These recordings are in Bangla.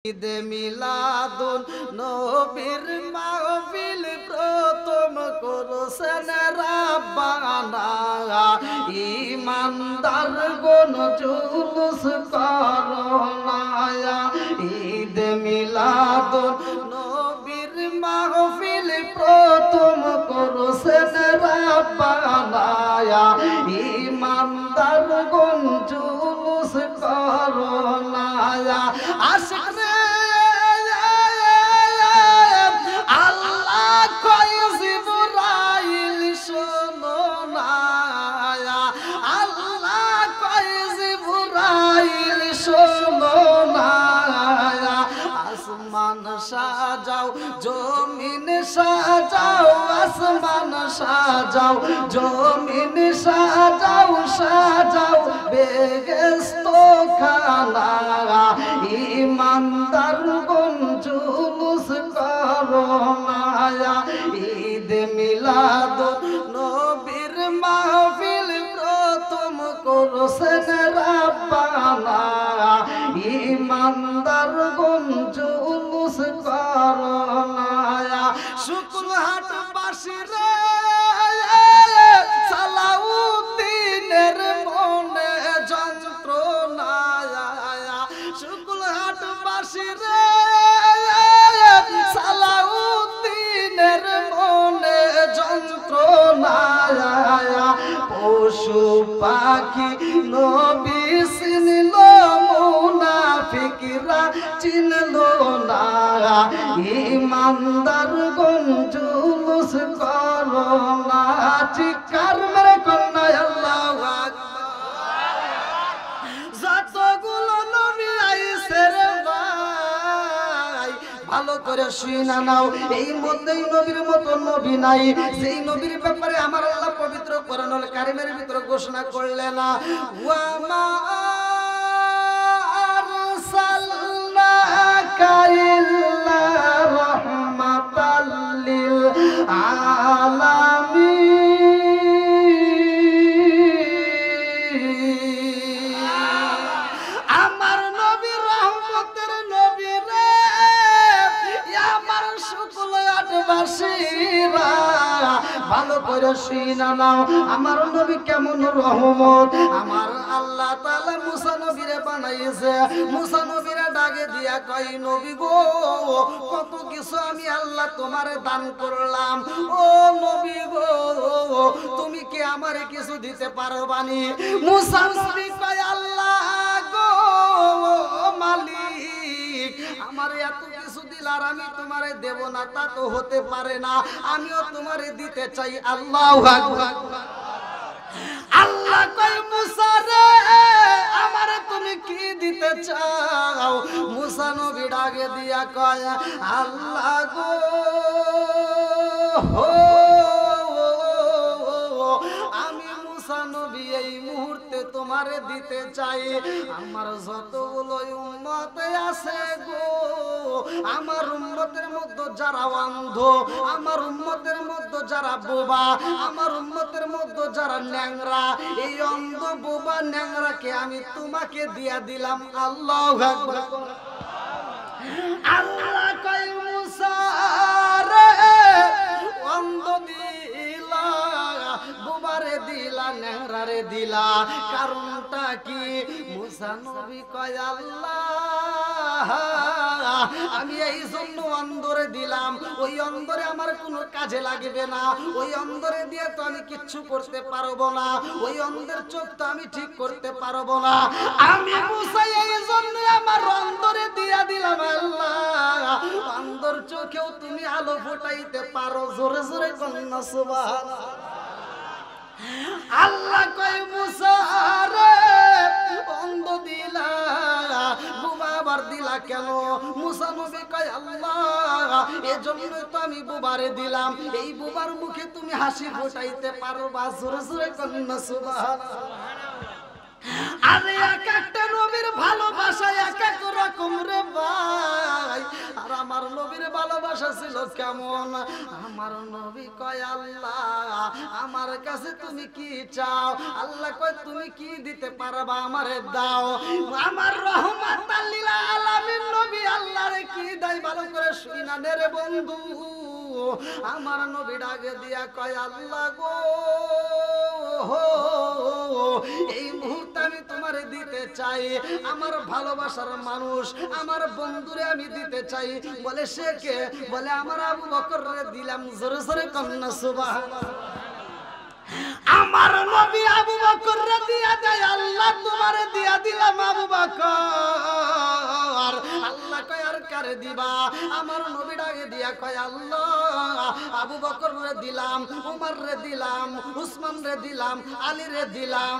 ঈদে মিলাদুন নবীর মাহফিল প্রথম করছেন রাব্বানা ইমানদার গণ জুলুস করোনা ঈদে মিলাদুন নবীর মাহফিল প্রথম করছেন রাব্বানা ইমানদার গণ জুলুস করোনা আশিক আল্লাহ কয় জিবরাইল শোনো না আল্লাহ কয় জিবরাইল শোনো না আসমান সাজাও জমিন সাজাও আসমান সাজাও জমিন সাজাও সাজাও বেহেশতো খানা ইমানদার গণ জুলুস করোনা ঈদ মিলাদুন নবীর মাহফিল প্রথম করছেন রাব্বানা ইমানদার গণ জুলুস করোনা শুক্রহাট বাসীরা সালাউদ্দিনের মনে যন্ত্রণা শুক্রহাট বাসীরা সালাউদ্দিনের মনে যন্ত্রণা পশু পাখি নবী চিনল মুনাফিকরা চিনল না ইমানদার গণ জুলুস করোনা চিৎকার মেরে কন্যা আল্লাহু আকবার যতগুলো নবী আইছে রে ভাই ভালো করে শুনা নাও এই মধ্যেই নবীর মতো নবী নাই সেই নবীর ব্যাপারে আমার আল্লাহ পবিত্র কোরআনুল কারীমের ভিতরে ঘোষণা করলেন না ওয়া মা আরসালনাকা ইল্লা রাহমাতাল লিল আলামিন আমার নবী রহমতের নবী রে আমার শুকল আটবাসীরা ভালো করে শুনা নাও আমার নবী কেমন রহমত আমার আল্লাহ তাআলা মুসা নবীরে বানাইছে মুসা নবীরে ডাকে দিয়া কই নবী গো কত কিছু আমি আল্লাহ তোমারে দান করলাম ও নবী গো তুমি কি আমারে কিছু দিতে পারবানি মুসা নবী কয় আল্লাহ গো মালিক আমার এত কিছু দিলার আমি তোমারে দেব না তা তো হতে পারে না আমিও তোমারে দিতে চাই আল্লাহু আকবার আল্লাহ কয় মুসা রে আমারে তুমি কি দিতে চাও মুসা নবী ডাকে দিয়া কয় আল্লাহ গো আমি মুসা নবী এই মুহূর্তে তোমারে দিতে চাই আমার যতগুলো উম্মত আছে গো আমার উম্মতের মধ্যে যারা অন্ধ আমার উম্মতের মধ্যে যারা বোবা আমার উম্মতের মধ্যে যারা ন্যাংরা এই অন্ধ বোবা ন্যাংরাকে আমি তোমাকে দিয়া দিলাম আল্লাহু আকবার আল্লাহ কয় মুসা রে অন্ধ দিলা বোবারে দিলা ন্যাংরারে দিলা কারণটা কি মুসা নবী কয় আল্লাহ আমি এই জন্য অন্ধরে দিলাম ওই অন্ধরে আমার কোনো কাজে লাগবে না ওই অন্ধরে দিয়ে তো আমি কিচ্ছু করতে পারবো না ওই অন্ধের চোখ তো আমি ঠিক করতে পারবো না আমি মুসা এই জন্য আমার অন্ধরে দিয়া দিলাম আল্লাহ অন্ধর চোখেও তুমি আলো ফোটাইতে পারো জোরে জোরে কন্যা সুবহানাল্লাহ আল্লাহ কয় মুসা রে অন্ধ দিলা বুবার দিলা কেন মুসা নবী কয় আল্লাহ এজন্য তো আমি বুবারে দিলাম এই বুবার মুখে তুমি হাসি ফোটাইতে পারবা জোরে জোরে কন্যা সুবহানাল্লাহ আরে এক একটা নবীর ভালোবাসা এক এক রকম রে ভাই আর আমার নবীর ভালোবাসা ছিল কেমন? আমার নবী কয় আল্লাহ আমার কাছে তুমি কি চাও? আল্লাহ কয় তুমি কি দিতে পারবা আমারে দাও। আমার রহমাতাল লিল আলামিন নবী আল্লাহরে কি দেয় ভালো করে শুই না রে বন্ধু। আমার নবী ডাকে দিয়া কয় আল্লাহ গো এই মুহূর্তে আমি তোমারে দিতে চাই আমার ভালোবাসার মানুষ আমার বন্ধুরে আমি দিতে চাই। বলে সে কে? বলে আমার আবু বকর রে দিলাম। জোরে জোরে কন্যা সুবহানাল্লাহ। আমার নবী আবু বকর রে দিয়া দেয় আল্লাহ তোমারে দিয়া দিলাম আবু বকর। আল্লাহ কয় আর কারে দিবা? আমার নবী ডাকে দিয়া কয় আল্লাহ আবু বকর রে দিলাম, উমর রে দিলাম, উসমান রে দিলাম, আলী রে দিলাম।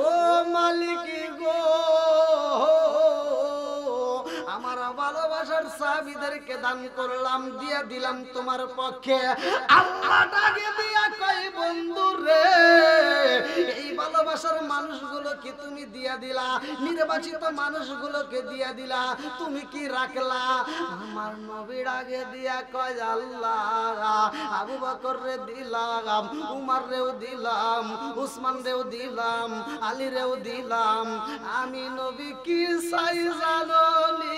ও মালিক গো আমার ভালোবাসার সাহাবীদেরকে দান করলাম দিয়া দিলাম তোমার পক্ষে। আল্লাহ ডাকে দিয়া কয় বন্ধু রে এই ভালোবাসার মানুষগুলোকে তুমি দিয়া দিলা, নির্বাচিত মানুষগুলোকে দিয়া দিলা, তুমি কি রাখলা? আমার নবী ডাকে দিয়া কয় আল্লাহ আবু বকর রে দিলাম, উমর রেও দিলাম, উসমান রেও দিলাম, আলী রেও দিলাম। আমি নবী কি চাই জানোনি?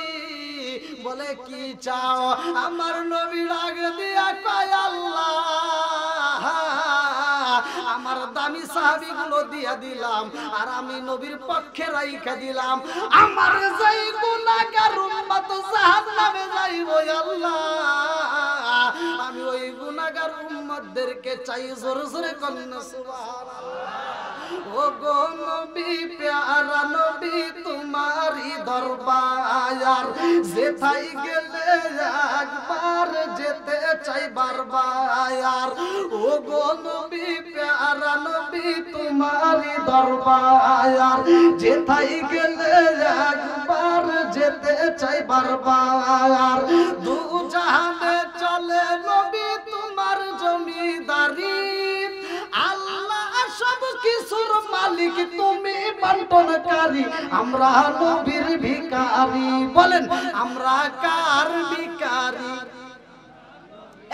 বলে কি চাও? আমার নবী ডাকে দিয়া কয় আল্লাহ আমার দামি সাহাবীগুলো দিয়া দিলাম আর আমি নবীর পক্ষে রাইখা দিলাম আমার যেই গুনাহগার উম্মত জাহান্নামে যাইবো আল্লাহ আমি ওই গুনাহগার উম্মতদেরকে চাই। জোরে জোরে কন্যা সুবহানাল্লাহ। ও গো নবী প্যারা নবী তোমারি দরবার যেথাই গেলে একবার যেতে চাই বারবার। ও গো নবী প্যারা নবী তোমারি দরবার যেথাই গেলে একবার যেতে চাই বারবার। দু জাহানে চলে নবী তোমার জমিদারি আল্লাহ সব কিছুর মালিক তুমি বন্টনকারী। আমরা নবীর ভিখারি। বলেন আমরা কার ভিখারি?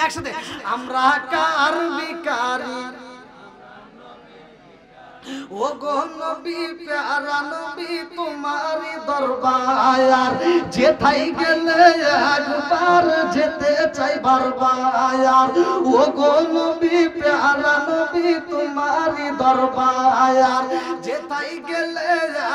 একসাথে আমরা কার ভিখারি? ও গো নবী প্যারা নবী তোমারি দরবার যেথাই গেলে একবার যেতে চাই বারবার। ও গো নবী প্যারা নবী তোমারি দরবার যেথাই গেলে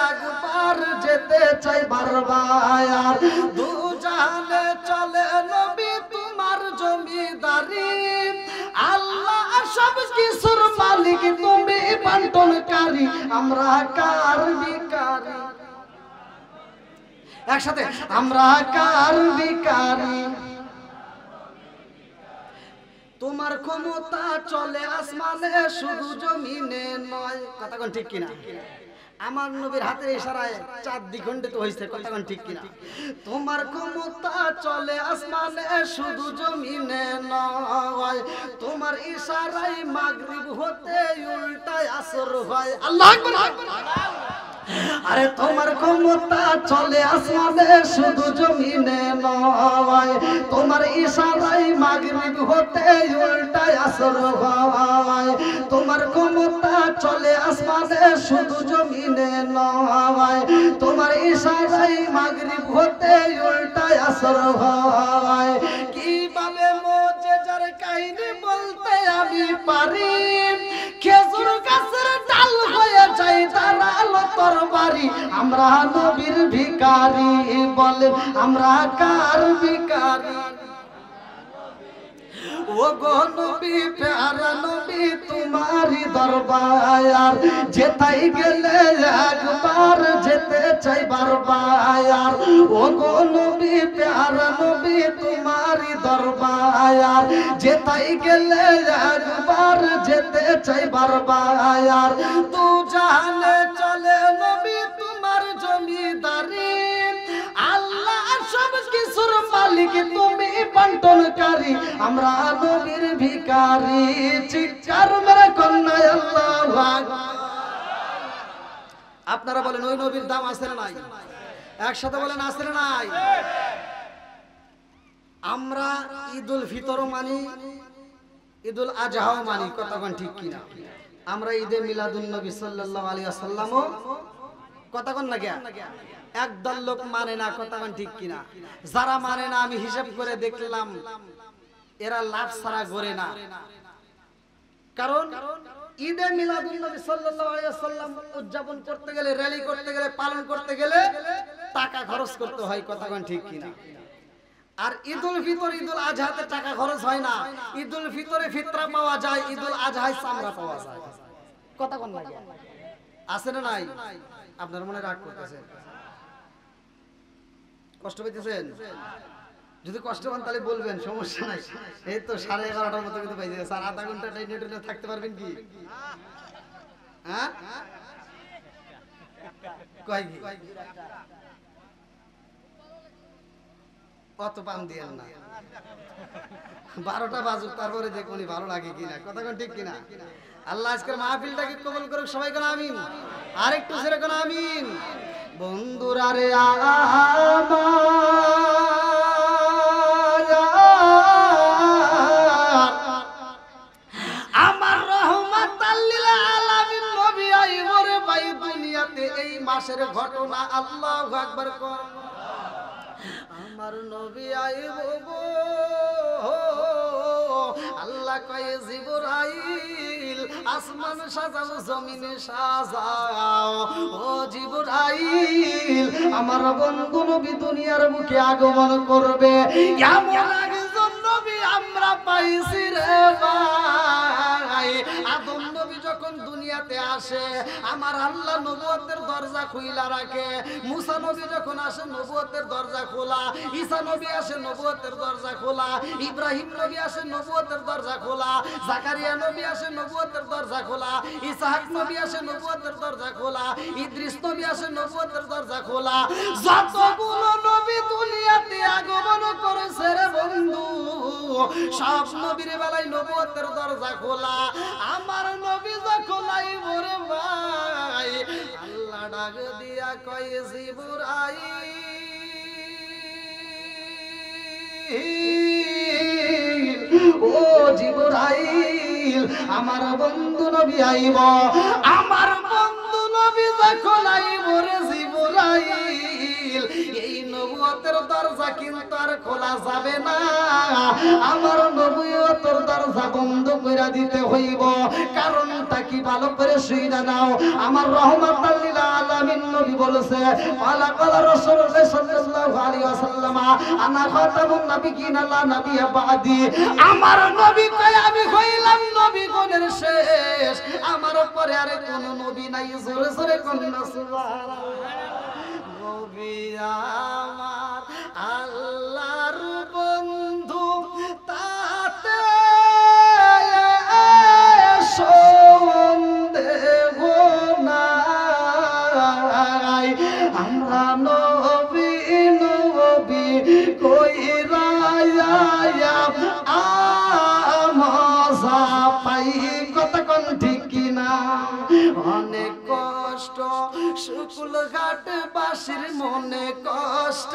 একবার যেতে চাই বারবার। দু জাহানে চলে নবী তোমার জমিদারি আল্লাহ সব কিছুর মালিক তুমি বন্টনকারী। আমরা কার ভিখারি? একসাথে আমরা কার ভিখারি? তোমার ক্ষমতা চলে আসমানে শুধু জমিনে নয়। কথা কোন ঠিক কিনা? আমার নবীর হাতের ইশারায় চাঁদ দ্বিখণ্ডিত হইছে। কথা কোন ঠিক কিনা? তোমার ক্ষমতা চলে আসমানে শুধু জমিনে নয় তোমার ইশারায় মাগরিব হতে উল্টায় আসর হয়। আল্লাহু আকবার। আরে তোমার ক্ষমতা চলে আসমানে শুধু জমিনে নয় তোমার ইশারায় মাগরিব হতে উল্টায় আসর হয়। তোমার ক্ষমতা চলে আসমানে শুধু জমিনে নয় তোমার ইশারায় মাগরিব হতে উল্টায় আসর হয়। কিভাবে মুজিজার কাহিনী বলতে আমি পারি খেজুর গাছের ডাল হয়ে যায় দাঁড়ালো তরবারি। আমরা নবীর ভিখারি। বলেন আমরা কার ভিখারি? ও গো নবী প্যারা নবী তোমারি দরবার যেথাই গেলে একবার যেতে চাই বারবার। ও গো নবী প্যারা নবী তোমারি দরবার যেথাই গেলে একবার যেতে চাই বারবার। দু জাহানে চলে নবী তোমার জমিদারি আল্লাহ সব কিছুর মালিক তুমি বন্টনকারী। আমরা নবীর ভিখারি। চিৎকার মেরে কন্যা আল্লাহু আকবার। আপনারা বলেন ওই নবীর দাম আছে না নাই? একসাথে বলেন আছে না নাই? আমরা ঈদুল ফিতরও মানি, ঈদুল আজহাও মানি, কতক্ষণ ঠিক কিনা? আমরা ঈদে মিলাদুন নবী সাল্লাল্লাহু আলাইহি ওয়াসাল্লামও কতক্ষণ না গিয়া একদল লোক মানে না, কতক্ষণ ঠিক কিনা? যারা মানে না আমি হিসাব করে দেখলাম এরা লাভ ছাড়া গড়ে না। কারণ ঈদে মিলাদুন নবী সাল্লাল্লাহু আলাইহি ওয়াসাল্লাম উদযাপন করতে গেলে, র্যালি করতে গেলে, পালন করতে গেলে টাকা খরচ করতে হয়, কতক্ষণ ঠিক কিনা? আর ঈদুল ফিতর, ঈদুল আজহাতে টাকা খরচ হয় না। ঈদুল ফিতরে ফিতরা পাওয়া যায়, ঈদুল আজহায় চামড়া পাওয়া যায়, কতক্ষণ লাগে? আছে না নাই? আপনার মনে রাগ করতেছেন, কষ্ট পেতেছেন? যদি কষ্ট পান তাহলে বলবেন, সমস্যা নাই। এই তো 11:30টার মতো কিন্তু পাইছে স্যার, আধা ঘন্টা নেটে থাকতে পারবেন কি? হ্যাঁ কয় কি কত পান দিয়েন না, 12টা বাজুক তারপরে দেখুন ভালো লাগে কিনা, কতক্ষণ ঠিক কিনা? আল্লাহ আজকের মাহফিলটাকে কবুল করুক, সবাই কোন আমিন। আর একটু জোরে কোন আমিন। বন্ধুরা রে আমার রহমাতাল লিল আলামিন নবী আইবরে ভাই দুনিয়াতে, এই মাসের ঘটনা আল্লাহু আকবার কর। আমার নবী আইব গো, আল্লাহ কয়ে জিবরাইল আসমান সাজাও, জমিনে সাজাও। ও জিবরাইল, আমার বন্ধু নবী দুনিয়ার বুকে আগমন করবে, এমন একজন নবী আমরা পাইছি রে ভাই। আদম নবী যখন দুনিয়াতে আসে, আমার আল্লাহ নবুয়তের দরজা খুইলা রাখে। মুসা নবী যখন আসে, নবুয়তের দরজা খোলা। ঈসা নবী আসে, নবুয়তের দরজা খোলা। ইব্রাহিম নবী আসে, নবুয়তের দরজা খোলা। জাকারিয়া নবী আসে, নবুয়তের দরজা খোলা। ইসহাক নবী আসে, নবুয়তের দরজা খোলা। ইদ্রিস নবী আসে, নবুয়তের দরজা খোলা। যতগুলো নবী দুনিয়াতে আগমন করেছে রে বন্ধু, সব নবীর বেলায় নবুয়তের দরজা খোলা। আমার নবী যখন আইব রে ভাই, আল্লাহ ডাক দিয়া কয় জিবরাইল, ও জিবরাইল, আমার বন্ধু নবী আইব। আমার বন্ধু নবী যখন আইব রে জিবরাইল, এই নবুয়তের দরজা কিন্তু আর খোলা যাবে না। আমার নবুয়তের দরজা বন্ধ কইরা দিতে হইব। কারণটা কি ভালো করে শুইনা নাও। আমার রহমাতাল লিল আলামিন নবী বলেছে, ওয়ালা ক্বালা রাসূলুল্লাহ সাল্লাল্লাহু আলাইহি ওয়াসাল্লাম, আনা খাতামুন নাবিয়্যিন লা নাবিয়্যা বাদি। আমার নবী কয় আমি হইলাম নবীগণের শেষ, আমার পরে আর কোন নবী নাই। জোরে জোরে কোন না সুবহানাল্লাহ। নবী আমার আল্লাহর বন্ধু, তাতে সন্দেহ নাই। আমরা নবী নবী কইরা মজা পাই, কতক্ষণ ঠিক কিনা? অনেক কষ্ট শুকুল ঘাট বাসির মনে কষ্ট,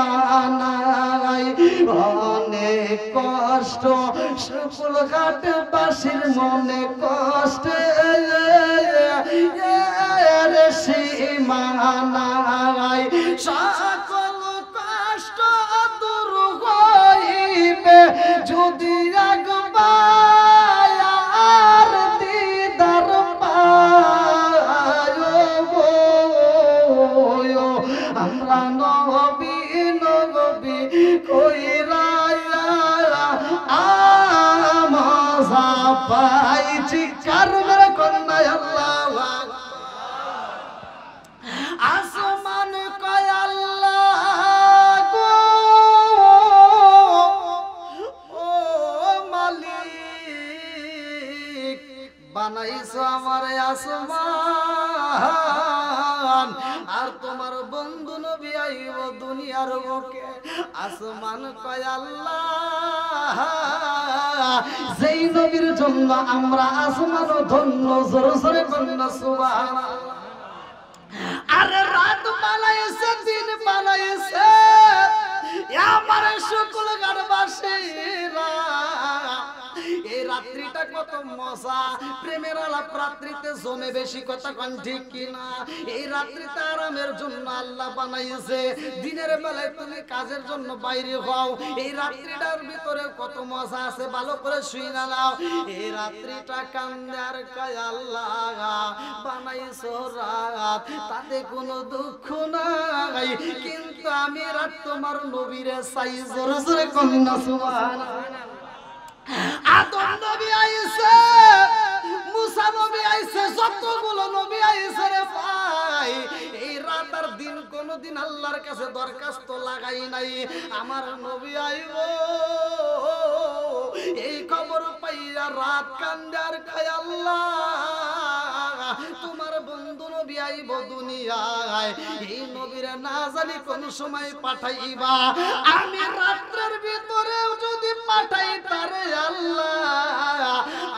সীমানাই অনেক কষ্ট শুকুল ঘাট বাসির মনে কষ্ট, সীমানাই সকল কষ্ট দূর হইবে যদি একবার দিদার পায়। আমরা নবী নবী কইরা মজা পাইছি, কারণের কন্যা আল্লাহ। আসমান কয় আল্লাহ গো, ও মালিক বানাইছো আমার আসমান, আর তোমার বন্ধু নবী আইব দুনিয়ার বুকে। আসমান কয় আল্লাহ, যেই নবীর জন্য আমরা আসমান ধন্য। জোরে জোরে বলুন সুবহানাল্লাহ। আরে রাত বানাইছে, দিন বানাইছে, মজা, প্রেমের আলাপ রাত্রিতে জমে বেশি, কথা কোন ঠিক কিনা? এই রাত্রিতে আরামের জন্য আল্লাহ বানাইছে, দিনের বেলায় তুমি কাজের জন্য বাইরে হও। এই রাত্রিটার ভিতরে কত মজা আছে, ভালো করে শুই না নাও। এই রাত্রিটা কান্দে আর কয় আল্লাহ বানাইছো রাত, তাতে কোনো দুঃখ নাই, কিন্তু আমি রাত তোমার নবীরে চাই। জোরে জোরে কন্যা সুবহানাল্লাহ। আদম নবী আইছে, মুসা নবী আইছে, যতগুলো নবী আইছে রে ভাই, এই রাত আর দিন কোনদিন আল্লাহর কাছে দরখাস্ত লাগাই নাই। আমার নবী আইব, এই খবর পাইয়া রাত কান্দে আর কয় আল্লাহ তোমার বন্ধু নবী আইব দুনিয়ায়, এই নবীরে না জানি কোন সময় পাঠাইবা। আমি রাত্রের ভিতরে যদি পাঠাই তারে আল্লাহ,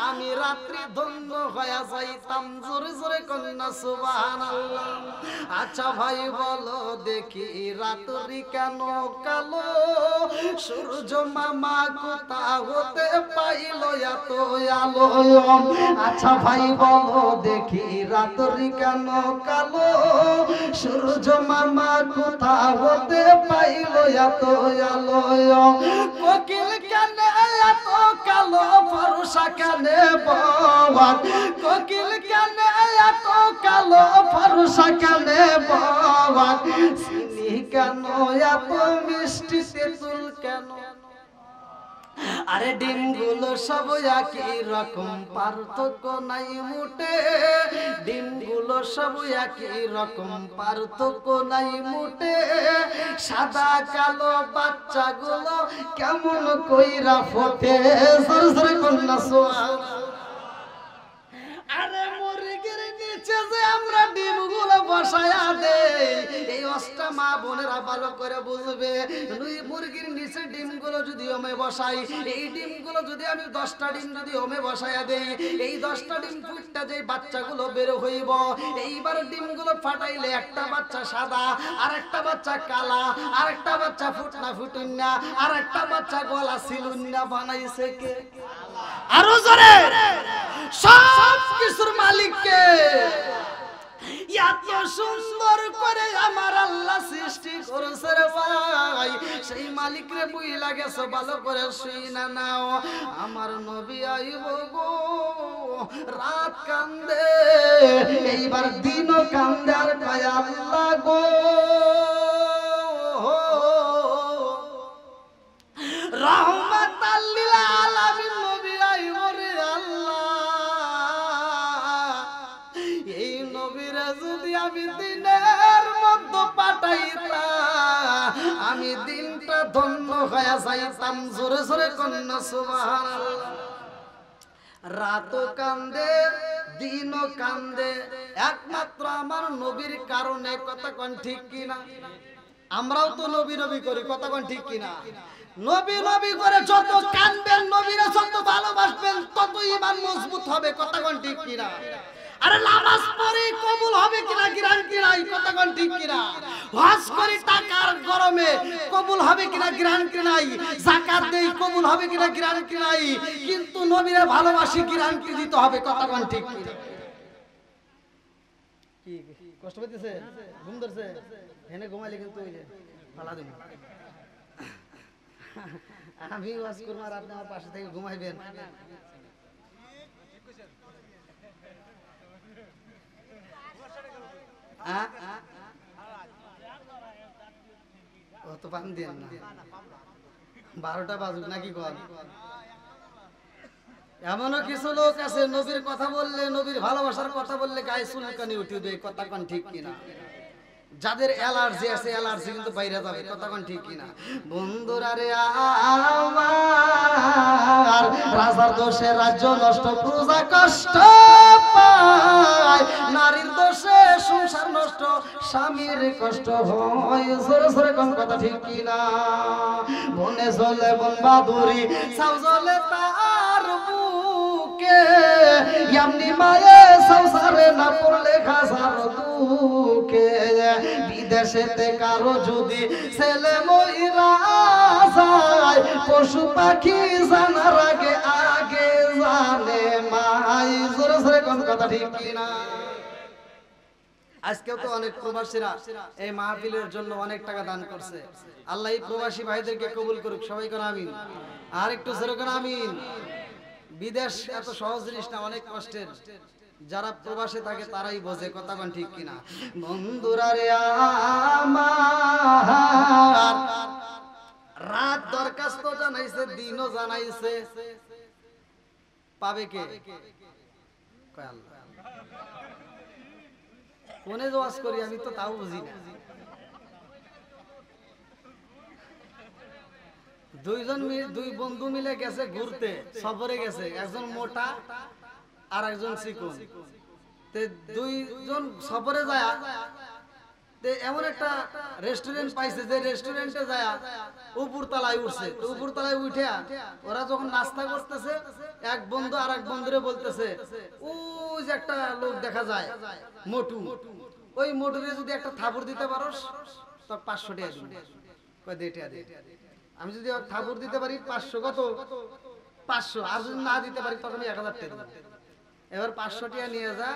আমি রাত্রি ধন্য হয়ে যাইতাম। জোরে জোরে কন্যা সুবহানাল্লাহ। আচ্ছা ভাই বলো দেখি রাত্রি কেন কালো, সূর্য মামা কোথা হতে পাইল এত আলো? আচ্ছা ভাই বলো দেখি রাত্রি কেন কালো, সূর্য মামা কোথা হতে পাইল এত আলো? কোকিল কেন এত কালো, ফর্সা কেন বাবা? কোকিল কেন এত কালো, ফর্সা কেন বাবা? চিনি কেন এত মিষ্টি, তেঁতুল কেন? আরে ডিমগুলো সব একই রকম, পার্থক্য নাই মোটে। ডিমগুলো সব একই রকম, পার্থক্য নাই মোটে। সাদা কালো বাচ্চাগুলো কেমন কইরা ফোটে? জোরে জোরে কন্যা সুবহানাল্লাহ। আরে মুরগির নিচে যে আমরা ডিমগুলো বসায়া দেই, এই অষ্টা মা বোনেরা ভালো করে বুঝবে। মুরগির নিচে ডিমগুলো যদি ওমে বসাই, এই ডিমগুলো যদি আমি 10টা ডিম যদি ওমে বসায়া দেই, এই 10টা ডিম ফুটটা যে বাচ্চাগুলো বের হইব, এইবার ডিমগুলো ফাটাইলে একটা বাচ্চা সাদা, আর একটা বাচ্চা কালা, আর একটা বাচ্চা ফুটনা ফুটুন্না, আর একটা বাচ্চা গলা সিলুন্না বানাইছে কে? আরো জোরে। সব কিছুর মালিক কে? এত সুন্দর করে আমার আল্লাহ সৃষ্টি করেছে রে ভাই, সেই মালিক রে বুইলা গেছো, ভালো করে শুই না নাও। আমার নবী আইব গো, রাত কান্দে, এইবার দিনও কান্দে আর কয় আল্লাহ গো রহমাতাল লিল আলামিন নবী আইব রে আল্লাহ। এই নবীরে যদি আমি দিনের মধ্যে পাঠাইতাম, আমি দিনটা ধন্য হয়ে যাইতাম। জোরে জোরে কন্যা সুবহানাল্লাহ। রাতও কান্দে, দিনও কান্দে, একমাত্র আমার নবীর কারণে। কথা কোন ঠিক কিনা? আমরাও তো নবী নবী করি, কথা কোন ঠিক কিনা? নবী নবী করে যত কাঁদবেন, নবীরা যত ভালোবাসবেন, তত ঈমান মজবুত হবে। কথা কোন ঠিক কিনা? আরে নামাজ পড়ি কবুল হবে কিনা গ্যারান্টি নাই, কথা কোন ঠিক কিনা? হজ করি টাকার গরমে কবুল হবে কিনা গ্যারান্টি নাই, যাকাত দেই কবুল হবে কিনা গ্যারান্টি নাই, কিন্তু নবীরা ভালোবাসি গ্যারান্টি দিতে হবে। কথা কোন ঠিক কিনা? কি কষ্ট পেতেছে? ঘুম ধরছে? হেনে ঘুমাইলে কিন্তু ওই যে ফালা দিন। আমি ওয়াজ করব আর আপনি আমার পাশে থেকে ঘুমাইবেন। অত পান দেন না, 12টা বাজুক নাকি কল। এমনও কিছু লোক আছে নবীর কথা বললে, নবীর ভালোবাসার কথা বললে গায়ে চুলকানি উঠবে। কথা কোন ঠিক কিনা? যাদের অ্যালার্জি আছে, অ্যালার্জি কিন্তু বাইরে যাবে। কথা কোন ঠিক কিনা? বন্ধুরা রে আমার, রাজার দোষে রাজ্য নষ্ট, প্রজা কষ্ট পায়, নারীর দোষে সংসার নষ্ট, স্বামীর কষ্ট হয়। জোরে জোরে কোন কথা ঠিক কিনা? বনে চলে বন বাদুরি, ছাউ জ্বলে তার বুকে, দুঃখে এমনি মায়ে সংসারে না পড়লে খাসার দুঃখে বিদেশেতে কারো যদি ছেলে মইরা যায় পশু পাখি জানার আগে আগে জানে মাই জোরে জোরে কোন কথা ঠিক কিনা আজকেও তো অনেক প্রবাসীরা এই মাহফিলের জন্য অনেক টাকা দান করছে আল্লাহ এই প্রবাসী ভাইদেরকে কবুল করুক সবাই কোন আমিন আর একটু জোরে কোন আমিন বিদেশ এত সহজ জিনিস না অনেক কষ্টের যারা প্রবাসে থাকে তারাই বোঝে কথা কোন ঠিক কিনা বন্ধুরা রে আমার রাত দরখাস্ত জানাইছে দিনও জানাইছে পাবে কে কয় আল্লাহ কোনে ওয়াজ করি আমি তো তাও বুঝি না দুই বন্ধু মিলে গেছে ঘুরতে সফরে গেছে একজন মোটা আর একজন চিকন তে দুইজন সফরে যায় তে এমন একটা রেস্টুরেন্ট পাইছে যে রেস্টুরেন্টে যায় উপর তলায় উঠছে তো উপর তলায় উঠে ওরা যখন নাস্তা করতেছে এক বন্ধু আর এক বন্ধুরে বলতেছে ওই যে একটা লোক দেখা যায় মোটু ওই মোটুরে যদি একটা থাপড় দিতে পারোস তো 500 টাকা দিবি কয় দে টাকা দে আমি যদি থাপড় দিতে পারি 500 কত 500 আর যদি না দিতে পারি তখন 1000 টাকা দেব এবার 500 টাকা নিয়ে যা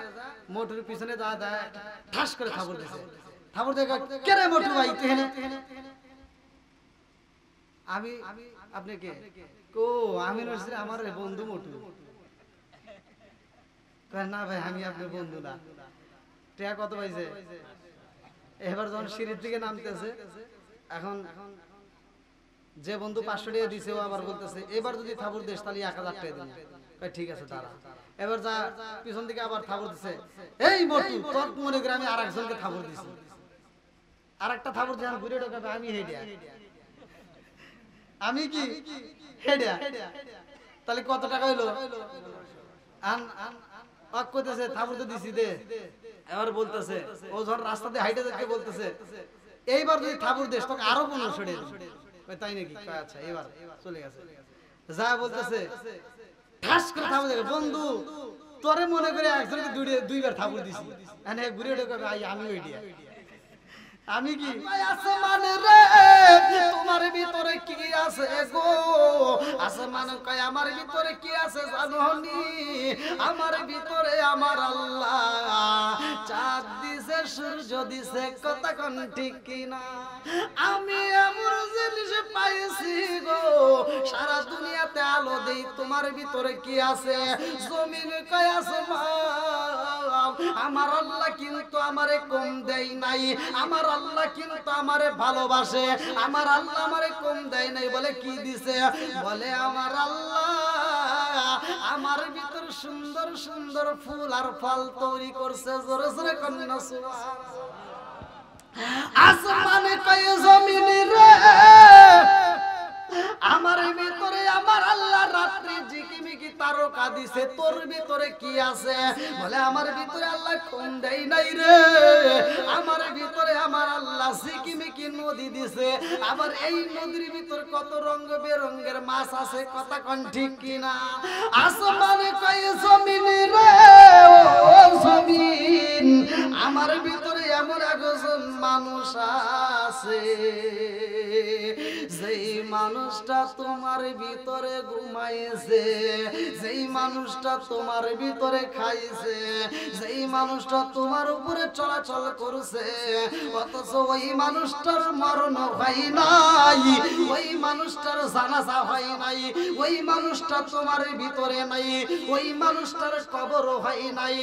মোটুর পিছনে যা দেয় ঠাস করে থাপড় দিছে থাপড় দেখা কে রে মোটু ভাই তেনে আমি আপনি কে কো আমি নরসির আমার বন্ধু মোটু কয় না ভাই আমি আপনার বন্ধু না টাকা কত পাইছে এবার যখন সিঁড়ির দিকে নামতেছে এখন যে বন্ধু 500 টাকা দিছে ও আবার বলতেছে এবার যদি থাপড় দেশ তাহলে 1000 টাকা দিন কয় ঠিক আছে দাঁড়া এবার যা পিছন দিকে আবার থাপড় দিছে এই মোটু তোর মনে করে আমি আরেকজনকে থাপড় দিছি আরেকটা থাপড় যখন ঘুরে ঢোকাবে আমি হেডিয়া আমি কি হেডিয়া তাহলে কত টাকা হইলো আন অক কইতেছে থাপড় তো দিছি দে এবার বলতেছে ও যখন রাস্তাতে হাইটে যাচ্ছে বলতেছে এইবার যদি থাপড় দেশ তোকে আরো 1500 টাকা কই তাই নাকি কয় আচ্ছা এবার চলে গেছে যা বলতেছে ঠাস করে থাপড় দে বন্ধু তোরে মনে করে একজনকে দুইবার থাপড় দিছি এনে ঘুরে ঢোকাবে আমি হেডিয়া আমি কি আসমান রে তোমার ভিতরে কি আছে গো আসমান কয় আমার ভিতরে কি আছে জানোনি আমার ভিতরে আমার আল্লাহ চাঁদ দিছে সূর্য দিছে কথা কোন ঠিক কিনা আমি এমন জিনিস পাইছি গো সারা দুনিয়াতে আলো দেই তোমার ভিতরে কি আছে জমিন কয় আসমান আমার আল্লাহ কিন্তু আমারে কম দেই নাই আমার আল্লাহ কিন্তু আমারে ভালোবাসে আমার আল্লাহ আমারে কম দেয় নাই বলে কি দিছে বলে আমার আল্লাহ আমার ভিতর সুন্দর সুন্দর ফুল আর ফল তৈরি করছে জোরে জোরে কন্যা সুবহানাল্লাহ আসমানে কয় জমিনে রে আমার ভিতরে আমার আল্লাহ রাত্রি ঝিকিমিকি তারকা দিছে তোর ভিতরে কি আছে বলে আমার ভিতরে আল্লাহ কোন দেই নাই রে আমার ভিতরে আমার আল্লাহ ঝিকিমিকি নদী দিছে আবার এই নদীর ভিতর কত রং বেরঙের মাছ আছে কথা কোন ঠিক কিনা আসমানে কয় জমিনে রে ও জমিন আমার ভিতরে এমন একজন মানুষ আছে যেই মানুষটা তোমার ভিতরে ঘুমাইছে যেই মানুষটা তোমার ভিতরে খাইছে যেই মানুষটা তোমার উপরে চলাচল করছে অথচ ওই মানুষটার মরণ হয় নাই ওই মানুষটার জানাজা হয় নাই ওই মানুষটা তোমার ভিতরে নাই ওই মানুষটার কবর হয় নাই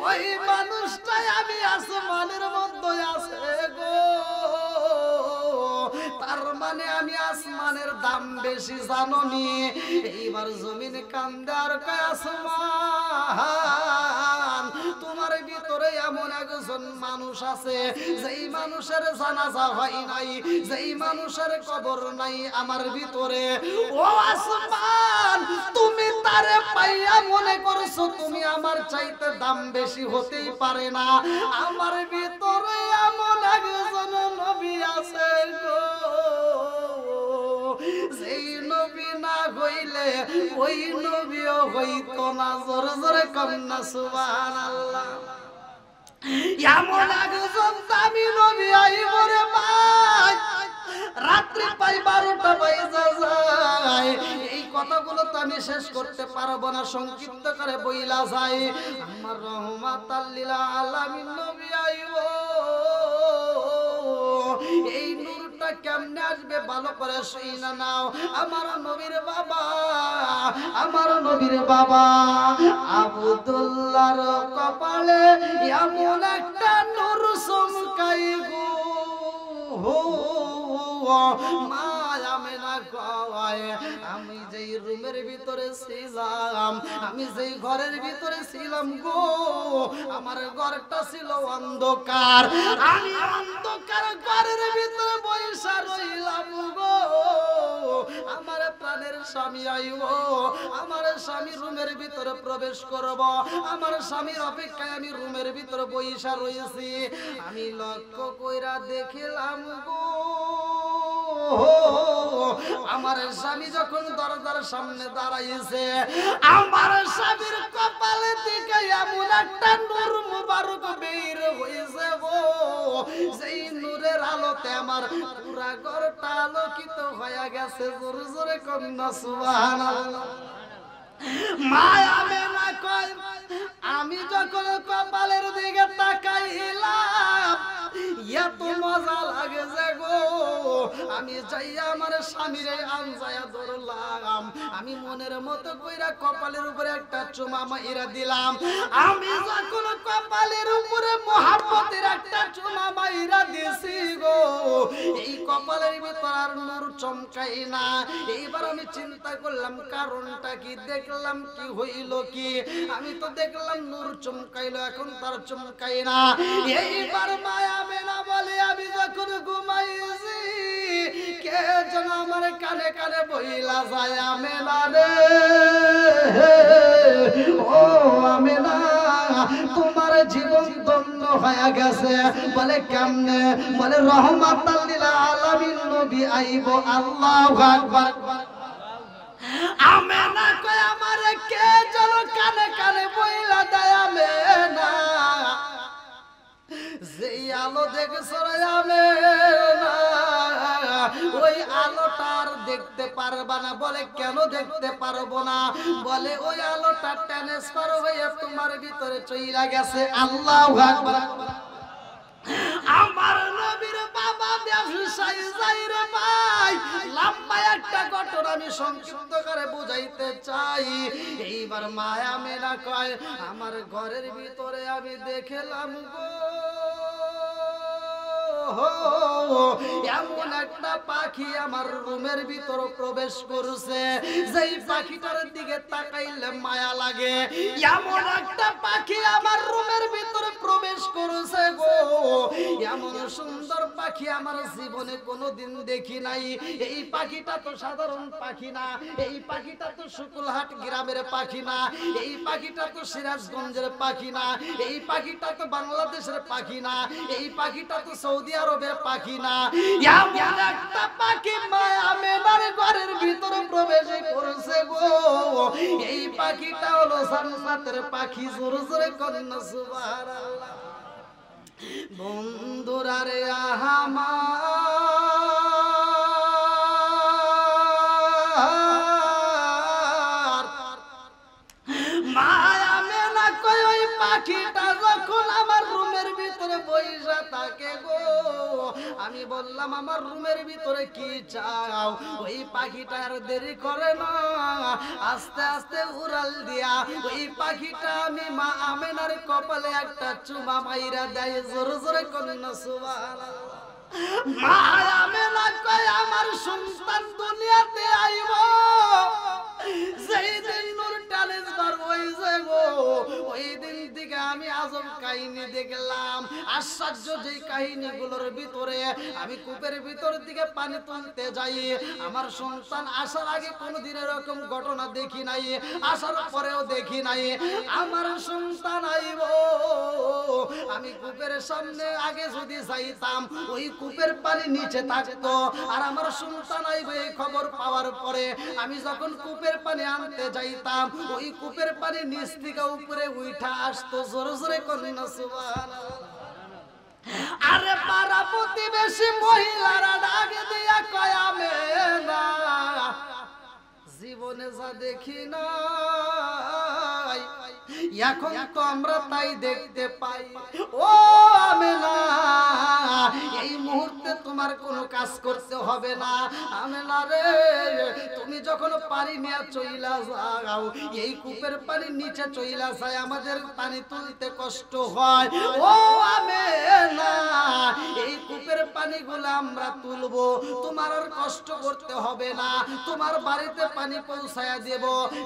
ওই মানুষটাই আমি আসমানের মধ্যে আছে গো তার মানে আমি আসমানের দাম বেশি জানোনি এইবার জমিনে কান্দে আর কয় আসমান তোমার ভিতরে এমন একজন মানুষ আছে যেই মানুষের জানাজা হয় নাই যেই মানুষের কবর নাই আমার ভিতরে ও আসমান তুমি তারে পাইয়া মনে করছো তুমি আমার চাইতে দাম বেশি হতেই পারে না আমার ভিতরে এমন একজন নবী আছে গো যেই নবী না হইলে ওই নবীও হইতো না। জোরে জোরে কন্যা সুবহানাল্লাহ। এমন একজন দামি নবী আইব রে ভাই, রাত্রি প্রায় 12টা বাজে যায়। এই কথাগুলো তো আমি শেষ করতে পারবো না, সংক্ষিপ্ত করে বইলা যাই। আমার রহমাতাল লিল আলামিন নবী আইব। এই নূরটা কেমনে আসবে ভালো করে শুইনা নাও। আমার নবীর বাবা, আমার নবীর বাবা আব্দুল্লাহর কপালে এমন একটা নূর চমকাই গো। মা আমেনা কয়, আমি যেই রুমের ভিতরে ছিলাম, আমি যেই ঘরের ভিতরে ছিলাম গো, আমার ঘরটা ছিল অন্ধকার। আমি অন্ধকার ঘরের ভিতরে বইসা রইলাম গো। আমার প্রাণের স্বামী আইব, আমার স্বামী রুমের ভিতরে প্রবেশ করব। আমার স্বামীর অপেক্ষায় আমি রুমের ভিতরে বইসা রয়েছি। আমি লক্ষ্য কইরা দেখিলাম গো, আমার স্বামী যখন দরজার সামনে দাঁড়াইছে, আমার স্বামীর কপালে থেকে এমন একটা নূর মুবারক বের হইছে গো। সেই নূরের আলোতে আমার পুরা ঘরটা আলোকিত হয়ে গেছে। জোরে জোরে কন্যা সুবহানাল্লাহ। মায়া মেনা কয়, আমি যখন কপালের দিকে তাকাইলাম, এত মজা লাগে যে গো, আমি যাইয়া আমার স্বামীরে আনজায়া ধরলাম। আমি মনের মতো কইরা কপালের উপরে একটা চুমা মাইরা দিলাম। আমি যখন কপালের উপরে মোহাব্বতের একটা চুমা মাইরা দিছি গো, এই কপালের ভিতর আর নূর চমকাই না। এইবার আমি চিন্তা করলাম কারণটা কি, দেখলাম কি হইল কি। আমি তো দেখলাম নূর চমকাইলো, এখন তার চমকাই না। এইবার মায়া মেনা বলে, আমি যখন ঘুমাইছি কে যেন আমার কানে কানে বইলা যায়, আমেনা রে ও আমেনা, তোমার জীবন ধন্য হয়ে গেছে। বলে কেমনে? বলে রহমাতাল লিল আলামিন নবী আইব। আল্লাহু আকবার। আমেনা কয়, আমারে কে যেন কানে কানে বইলা দেয়, আমেনা যেই আলো দেখছো রে আমেনা, ওই আলোটার দেখতে পারবা না। বলে কেন দেখতে পারবো না? বলে ওই আলোটা ট্রান্সফার হয়ে তোমার ভিতরে চইলা গেছে। আল্লাহু আকবার। আমার নবীর বাবা ব্যবসায়ী যাই রে ভাই, লম্বা একটা ঘটনা আমি সংক্ষিপ্ত করে বুঝাইতে চাই। এইবার মায়া মেনা কয়, আমার ঘরের ভিতরে আমি দেখলাম গো, এমন একটা পাখি আমার রুমের ভিতর প্রবেশ করছে। যেই পাখিটার দিকে তাকাইলে মায়া লাগে, এমন একটা পাখি আমার রুমের ভিতরে প্রবেশ করছে গো। এমন সুন্দর পাখি আমার জীবনে কোনোদিন দেখি নাই। এই পাখিটা তো সাধারণ পাখি না, এই পাখিটা তো শুকুলহাট গ্রামের পাখি না, এই পাখিটা তো সিরাজগঞ্জের পাখি না, এই পাখিটা তো বাংলাদেশের পাখি না, এই পাখিটা তো সৌদি আরবের পাখি না। এমন একটা পাখি মায়া মেনার ঘরের ভিতরে প্রবেশ করেছে গো। এই পাখিটা হলো জান্নাতের পাখি। জোরে জোরে কন্যা সুবহানাল্লাহ। বন্ধুরা রে আমার, মায়া মেনা কয়, ওই পাখিটা যখন আমার রুমের ভিতরে বইসা থাকে গো, আমি বললাম আমার রুমের ভিতরে কি চাও? ওই পাখিটা আর দেরি করে না, আস্তে আস্তে উড়াল দিয়া ওই পাখিটা আমি মা আমেনার কপালে একটা চুমা মাইরা দেয়। জোরে জোরে কন্যা সুবহানাল্লাহ। মা আমেনা কয়, আমার সন্তান দুনিয়াতে আইব, যেই দিন নূর ট্রান্সফার হইছে গো, ওই দিন থেকে আমি আজব কাহিনী দেখলাম। আশ্চর্য যে কাহিনীগুলোর ভিতরে আমি কূপের ভিতর দিকে পানি তুলতে যাই, আমার সন্তান আসার আগে কোনোদিন এরকম ঘটনা দেখি নাই, আসার পরেও দেখি নাই। আমার সন্তান আইব, আমি কূপের সামনে আগে যদি যাইতাম ওই কূপের পানি নিচে থাকতো, আর আমার সন্তান আইব এই খবর পাওয়ার পরে আমি যখন কূপের পানি আনতে যাইতাম ওই কূপের পানি নিচ থেকে উপরে উঠা আসতো। জোরে জোরে করেন সুবহানাল্লাহ। আরে পাড়া প্রতিবেশী মহিলারা ডাক দিয়া কয় আমেনা, জীবনে যা দেখি নাই এখন তো আমরা তাই দেখতে পাই। ও আমেনা, এই মুহূর্তে তোমার কোনো কাজ করতে হবে না। আমেনা রে, তুমি যখন পানি নিয়ে চইলা যাও, এই কূপের পানি নিচে চইলা যায়, আমাদের পানি তুলতে কষ্ট হয়। ও আমেনা, এই কূপের পানিগুলো আমরা তুলবো, তোমার আর কষ্ট করতে হবে না, তোমার বাড়িতে পানি পৌঁছায়া দেব,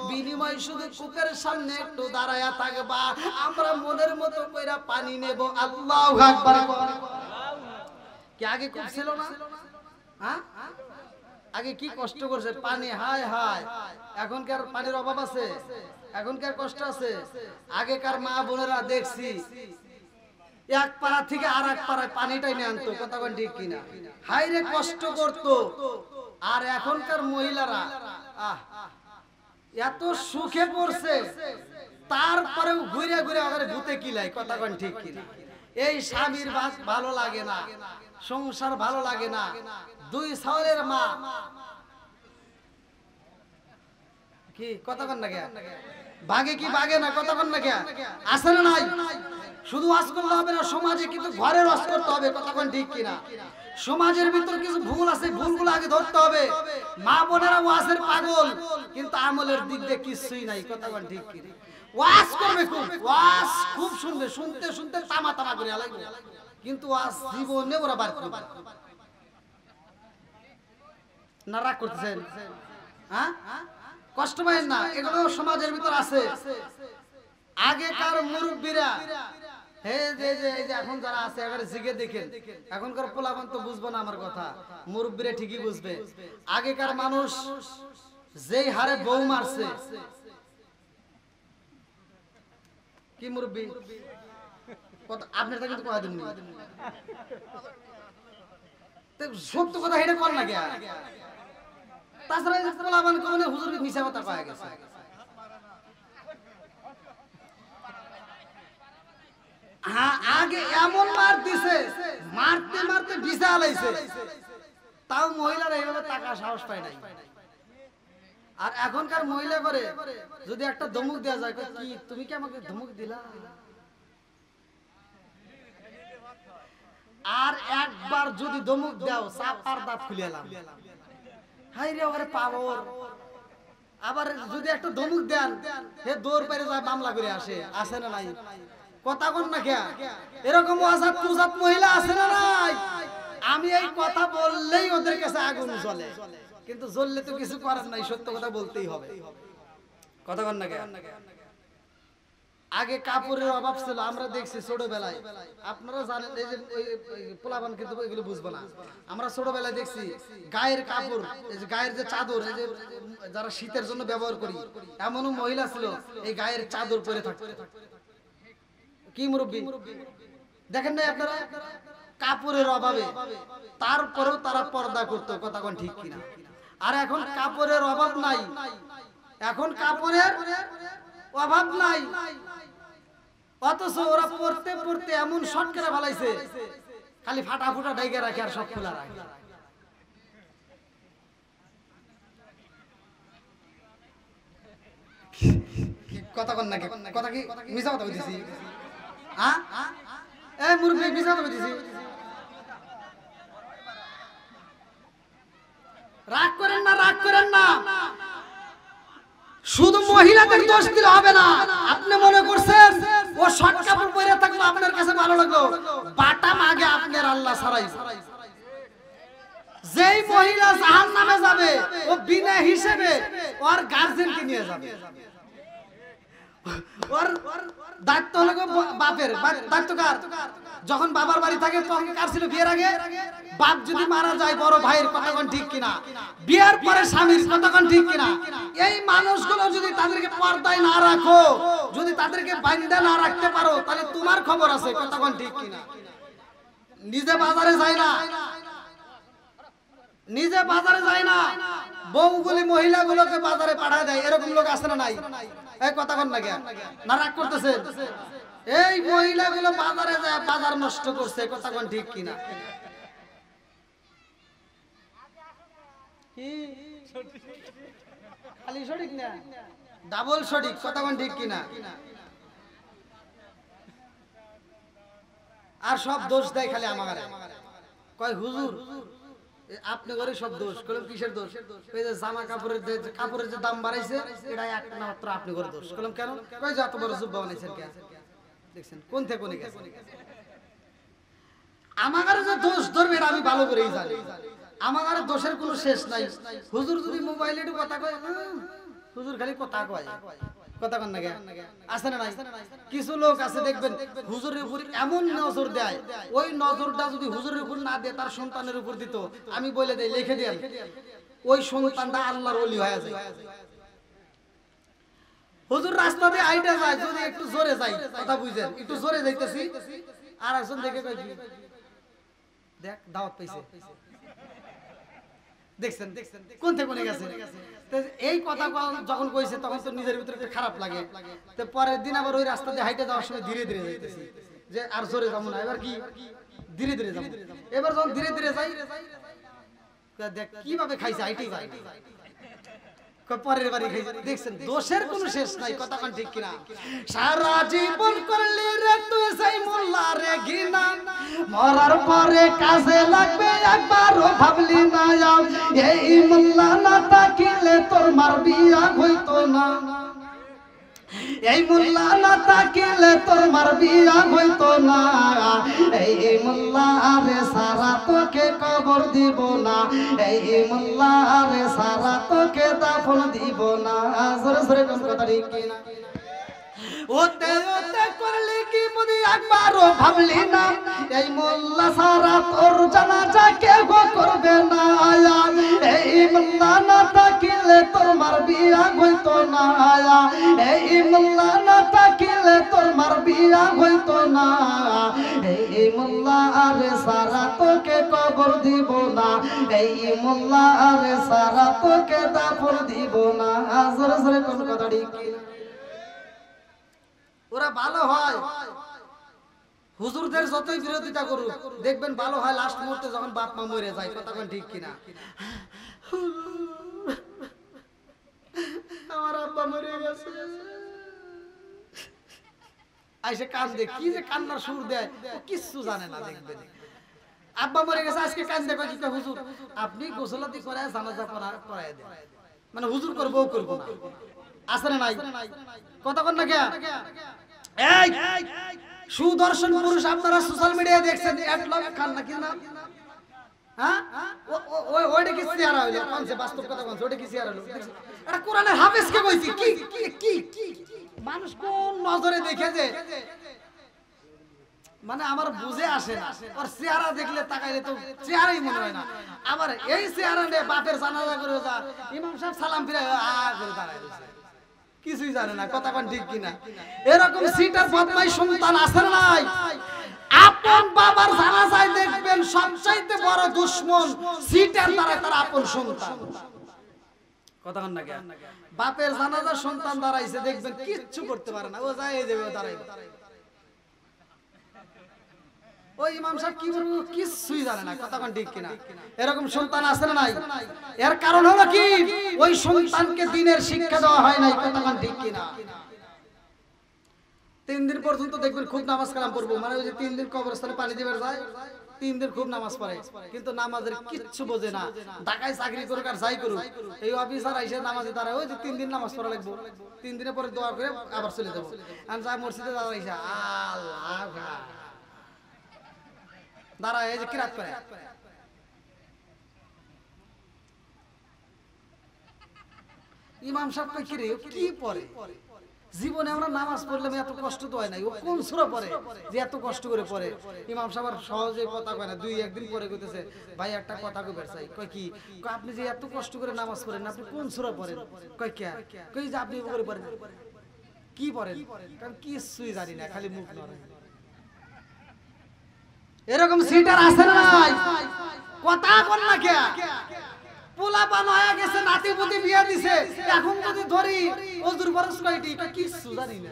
বিনিময় শুধু কূপের সামনে একটু দাঁড়ায়া থাকবা, আমরা মনের মতো কইরা পানি নেব। আল্লাহু আকবার। কি আগে কূপ ছিল না? হ্যাঁ, আগে কি কষ্ট করছে পানি, হায় হায়। এখনকার পানির অভাব আছে? এখনকার কষ্ট আছে? আগেকার মা বোনেরা দেখছি এক পাড়া থেকে আর এক পাড়ায় পানিটাই নিয়ে আনতো, কথা বলেন ঠিক কিনা? হায় রে কষ্ট করতো। আর এখনকার মহিলারা এত সুখে পড়ছে, তারপরেও ঘুরে ঘুরে আবার ভূতে কিলাই, কথা বলেন ঠিক কিনা? এই স্বামীর ভালো লাগে না, সংসার ভালো লাগে না, দুই ছাওয়ালের মা, কি কথা বলেন না কে? ভাগে কি ভাগে না, কথা বলেন না কে? আছে না নাই? শুধু ওয়াজ করলে হবে না, সমাজে কিন্তু ঘরের ওয়াজ করতে হবে, কথা বলেন ঠিক কিনা? সমাজের ভিতর কিছু ভুল আছে, ভুলগুলো আগে ধরতে হবে। মা বোনেরা ওয়াজের পাগল, কিন্তু আমলের দিক দিয়ে কিছুই নাই, কথা বলেন ঠিক কিনা? ওয়াজ করবে খুব, ওয়াজ খুব শুনবে, শুনতে শুনতে তামা তামা করে লাগবে, কিন্তু ওয়াজ জীবনে ওরা বার করবে না। রাগ করতেছেন? হ্যাঁ, কষ্ট পাবেন না, এগুলো সমাজের ভিতর আছে। আগেকার মুরব্বীরা, এখন যারা আছে জিগে দেখেন, এখনকার পোলাপান তো বুঝবো না আমার কথা, মুরব্বীরা ঠিকই বুঝবে। আগেকার মানুষ যেই হারে বউ মারছে, কি মুরব্বী আপনার কিন্তু কয়া দিন, সত্য কথা এটা কর না কে? তাছাড়া পোলাপান কোনে হুজুর মিছা কথা পাওয়া গেছে। আগে এমন মার দিছে, মারতে মারতে ভিসা আলাইছে, তাও মহিলারা এইভাবে টাকা সাহস পায় নাই। আর এখনকার মহিলা করে যদি একটা ধমক দেওয়া যায়, কি তুমি কি আমাকে ধমক দিলা? আর একবার যদি ধমক দাও, চাপার দাঁত খুলে এলাম, হাই রে ওরে পাওয়ার। আবার যদি একটা ধমক দেন, হে দৌড় পেরে যায় মামলা করে আসে, আসে না নাই? কথা কোন না কে? এরকম আজাদ কুজাত মহিলা আছে না নাই? আমি এই কথা বললেই ওদের কাছে আগুন জ্বলে, কিন্তু জ্বললে তো কিছু করার নাই, সত্য কথা বলতেই হবে, কথা কোন না কে? আগে কাপড়ের অভাব ছিল, আমরা দেখছি ছোটবেলায়, আপনারা জানেন, এই যে পোলাপান কিন্তু এগুলো বুঝবো না, আমরা ছোটবেলায় দেখছি গায়ের কাপড়, এই যে গায়ের যে চাদর, এই যে যারা শীতের জন্য ব্যবহার করি, এমনও মহিলা ছিল এই গায়ের চাদর পরে থাকতো। কি মুরব্বী দেখেন নাই আপনারা? কাপড়ের অভাবে তারপরেও তারা পর্দা করতো, কথা কোন ঠিক কিনা? আর এখন কাপড়ের অভাব নাই, এখন কাপড়ের অভাব নাই, অথচ ওরা পড়তে পড়তে এমন শর্ট করে ফেলাইছে, খালি ফাটা ফুটা ডাইগে রাখে আর সব খোলা রাখে। কথা কোন না কে? কথা কি মিছা কথা বলতেছি? হ্যাঁ, এই মুরব্বী মিছা কথা বলতেছি? রাগ করেন না, রাগ করেন না। শুধু মহিলাদের দোষ দিলে হবে না। আপনি মনে করছেন ও শর্ট কাপড় পরে থাকলে আপনার কাছে ভালো লাগলো, বাটাম আগে আপনার আল্লাহ ছাড়াই। যেই মহিলা জাহান্নামে যাবে ও বিনা হিসেবে ওর গার্জিয়ানকে নিয়ে যাবে, ওর দায়িত্ব হলো বাপের। দায়িত্ব কার? যখন বাবার বাড়ি থাকে তখন কার ছিল বিয়ের আগে? বাপ যদি মারা যায় বড় ভাইয়ের, কথা কোন ঠিক কিনা? বিয়ের পরে স্বামীর, কথা কোন ঠিক কিনা? এই মানুষগুলো যদি তাদেরকে পর্দায় না রাখো, যদি তাদেরকে বান্ধা না রাখতে পারো, তাহলে তোমার খবর আছে, কথা কোন ঠিক কিনা? নিজে বাজারে যায় না, নিজে বাজারে যায় না, বউগুলি মহিলাগুলোকে বাজারে পাঠায় দেয়, এরকম লোক আছে না নাই? এই কথা কোন লাগে না? রাগ করতেছে? এই মহিলাগুলো বাজারে যায় বাজার নষ্ট করছে, কথা কোন ঠিক কিনা? খালি সঠিক না, ডাবল সঠিক, কথা কোন ঠিক কিনা? আর সব দোষ দেয় খালি আমারে, কয় হুজুর আপনি ঘরে সব দোষ। কলম কিসের দোষ? ওই যে জামা কাপড়ের যে দাম বাড়াইছে, এটা একটা মাত্র আপনি ঘরে দোষ। কলম কেন? কই যত বড় জুব্বা বানাইছেন কেন? দেখছেন কোন থেকে কোনে গেছে? আমারে যে দোষ ধরবে আমি ভালো করেই জানি, আমারে দোষের কোনো শেষ নাই। হুজুর যদি মোবাইলে একটু কথা কয়, হুজুর খালি কথা কয়, কথা কন না গে? আছে না নাই? কিছু লোক আছে দেখবেন হুজুরের উপর এমন নজর দেয়, ওই নজরটা যদি হুজুরের উপর না দিয়ে তার সন্তানের উপর দিত, আমি বলে দেই লিখে দেন, ওই সন্তানটা আল্লাহর ওলি হয়ে যায়। হুজুর রাস্তা দিয়ে আইটা যায়, যদি একটু জোরে যাই, কথা বুঝেন, একটু জোরে যাইতেছি, আর একজন দেখে কয় কি দেখ দাওয়াত পাইছে, দেখছেন কোন থেকে কোনে গেছে? এই কথা যখন কইছে তখন তো নিজের ভিতরে একটা খারাপ লাগে। তো পরের দিন আবার ওই রাস্তা দিয়ে হাইটে যাওয়ার সময় ধীরে ধীরে যাইতেছি, যে আর জোরে যাবো না, এবার কি ধীরে ধীরে যাবো। এবার যখন ধীরে ধীরে যাই, দেখ কিভাবে খাইছে, হাইটেই যাই, পরের বাড়ি খাইছে। দেখছেন দোষের কোনো শেষ নাই, কথা কোন ঠিক কিনা? সারা জীবন করলি রে তুই সেই মোল্লা রে ঘৃণা, মরার পরে কাজে লাগবে একবারও ভাবলি না, এই মোল্লা না তাকিলে তোর মার বিয়া হইতো না, এই মোল্লা না তাকিলে তোর মার বিয়া হইতো না, এই মোল্লা আরে সারা তোকে কবর দিব না, এই মোল্লা আরে সারা তোকে দাফন দিব না। জোরে জোরে কোন কথা ঠিক কিনা? ওতে ওতে করলি কি বুঝি একবারও ভাবলি না, এই মোল্লা সারা তোর জানাজা কেউ করবে না, এই মোল্লা না তাকিলে তোর মার বিয়া হইতো না, এই মোল্লা না তাকিলে তোর মার বিয়া হইতো না, এই মোল্লা আরে সারা তোকে কবর দিব না, এই মোল্লা আরে সারা তোকে দাফন দিব না। জোরে জোরে কোন কথা ঠিক কিনা? ওরা ভালো হয়, হুজুরদের যতই বিরোধিতা করুক দেখবেন ভালো হয় লাস্ট মুহূর্তে যখন বাপ মা মরে যায়, কথা কোন ঠিক কিনা? আমার আব্বা মরে গেছে, আইসে কান্দে, কি যে কান্নার সুর দেয় কিচ্ছু জানে না। দেখবেন আব্বা মরে গেছে আজকে কান্দে, কয় কি কয় হুজুর আপনি গোসলাতি করে জানাজা পড়ায় দেন, মানে হুজুর করবো করবো না, আছে না নাই? কথা কোন না কে? এই সুদর্শন পুরুষ আপনারা সোশ্যাল মিডিয়ায় দেখছেন, এডলফ খান নাকি না? হ্যাঁ ওইটা কি চেহারা হইলো? কোন সে বাস্তব কথা কোন ওইটা কি চেহারা হইলো? এটা কোরআনের হাফেজ কে কইছি? কি কি কি মানুষ কোন নজরে দেখে যে, মানে আমার বুঝে আসে না, আর চেহারা দেখলে তাকাইলে তো চেহারাই মনে হয় না। আবার এই চেহারা নিয়ে বাপের জানাজা করে যা ইমাম সাহেব সালাম ফিরে করে দাঁড়ায় রয়েছে, কিছুই জানে না, কথা কোন ঠিক কিনা? এরকম সিটার বদমাই সন্তান আছে না নাই? আপন বাবার জানাজায় দেখবেন সবচাইতে বড় দুশমন সিটার দ্বারা তার আপন সন্তান, কথা কোন না? বাপের জানাজার সন্তান দাঁড়াইছে দেখবেন কিচ্ছু করতে পারে না, ও যায় এই যাবে দাঁড়াইবে, ওই ইমাম সাহেব কি বলবো কিছুই জানে না, কথা কোন ঠিক কিনা? এরকম সন্তান আছে না নাই? এর কারণ হলো কি? ওই সন্তানকে দ্বীনের শিক্ষা দেওয়া হয় নাই, কথা কোন ঠিক কিনা? 3 দিন পর্যন্ত দেখবেন খুব নামাজ কালাম পড়বো, মানে ওই যে 3 দিন কবরস্থানে পানি দিবার যায়, 3 দিন খুব নামাজ পড়ে, কিন্তু নামাজের কিচ্ছু বোঝে না। ঢাকায় চাকরি করুক আর যাই করুক, এই অফিসার আইসে নামাজে দাঁড়ায়, ওই যে 3 দিন নামাজ পড়া লাগবো, 3 দিনের পরে দোয়া করে আবার চলে যাবো, আর যা মসজিদে দাঁড়াইছে আল্লাহ দাঁড়ায় এই যে কিরাত করে। ইমাম সাহেব কই কি রে কি পড়ে? জীবনে আমরা নামাজ পড়লাম এত কষ্ট তো হয় নাই, ও কোন সূরা পড়ে যে এত কষ্ট করে পড়ে? ইমাম সাহেব সহজে কথা কয় না, দুই একদিন পরে কইতেছে ভাই একটা কথা কইবার চাই। কয় কি? কয় আপনি যে এত কষ্ট করে নামাজ পড়েন আপনি কোন সূরা পড়েন? কয় কে? কই যে আপনি করে পড়েন। কি পড়েন? কারণ কিছুই জানি না, খালি মুখ নড়ে। এরকম সিটার আছে না নাই? কথা কোন না কে? পোলা পান হয়ে গেছে, নাতি পুতি বিয়ে দিছে, এখন যদি ধরি ওজুর খরচ কয়টি? কিছু জানি না,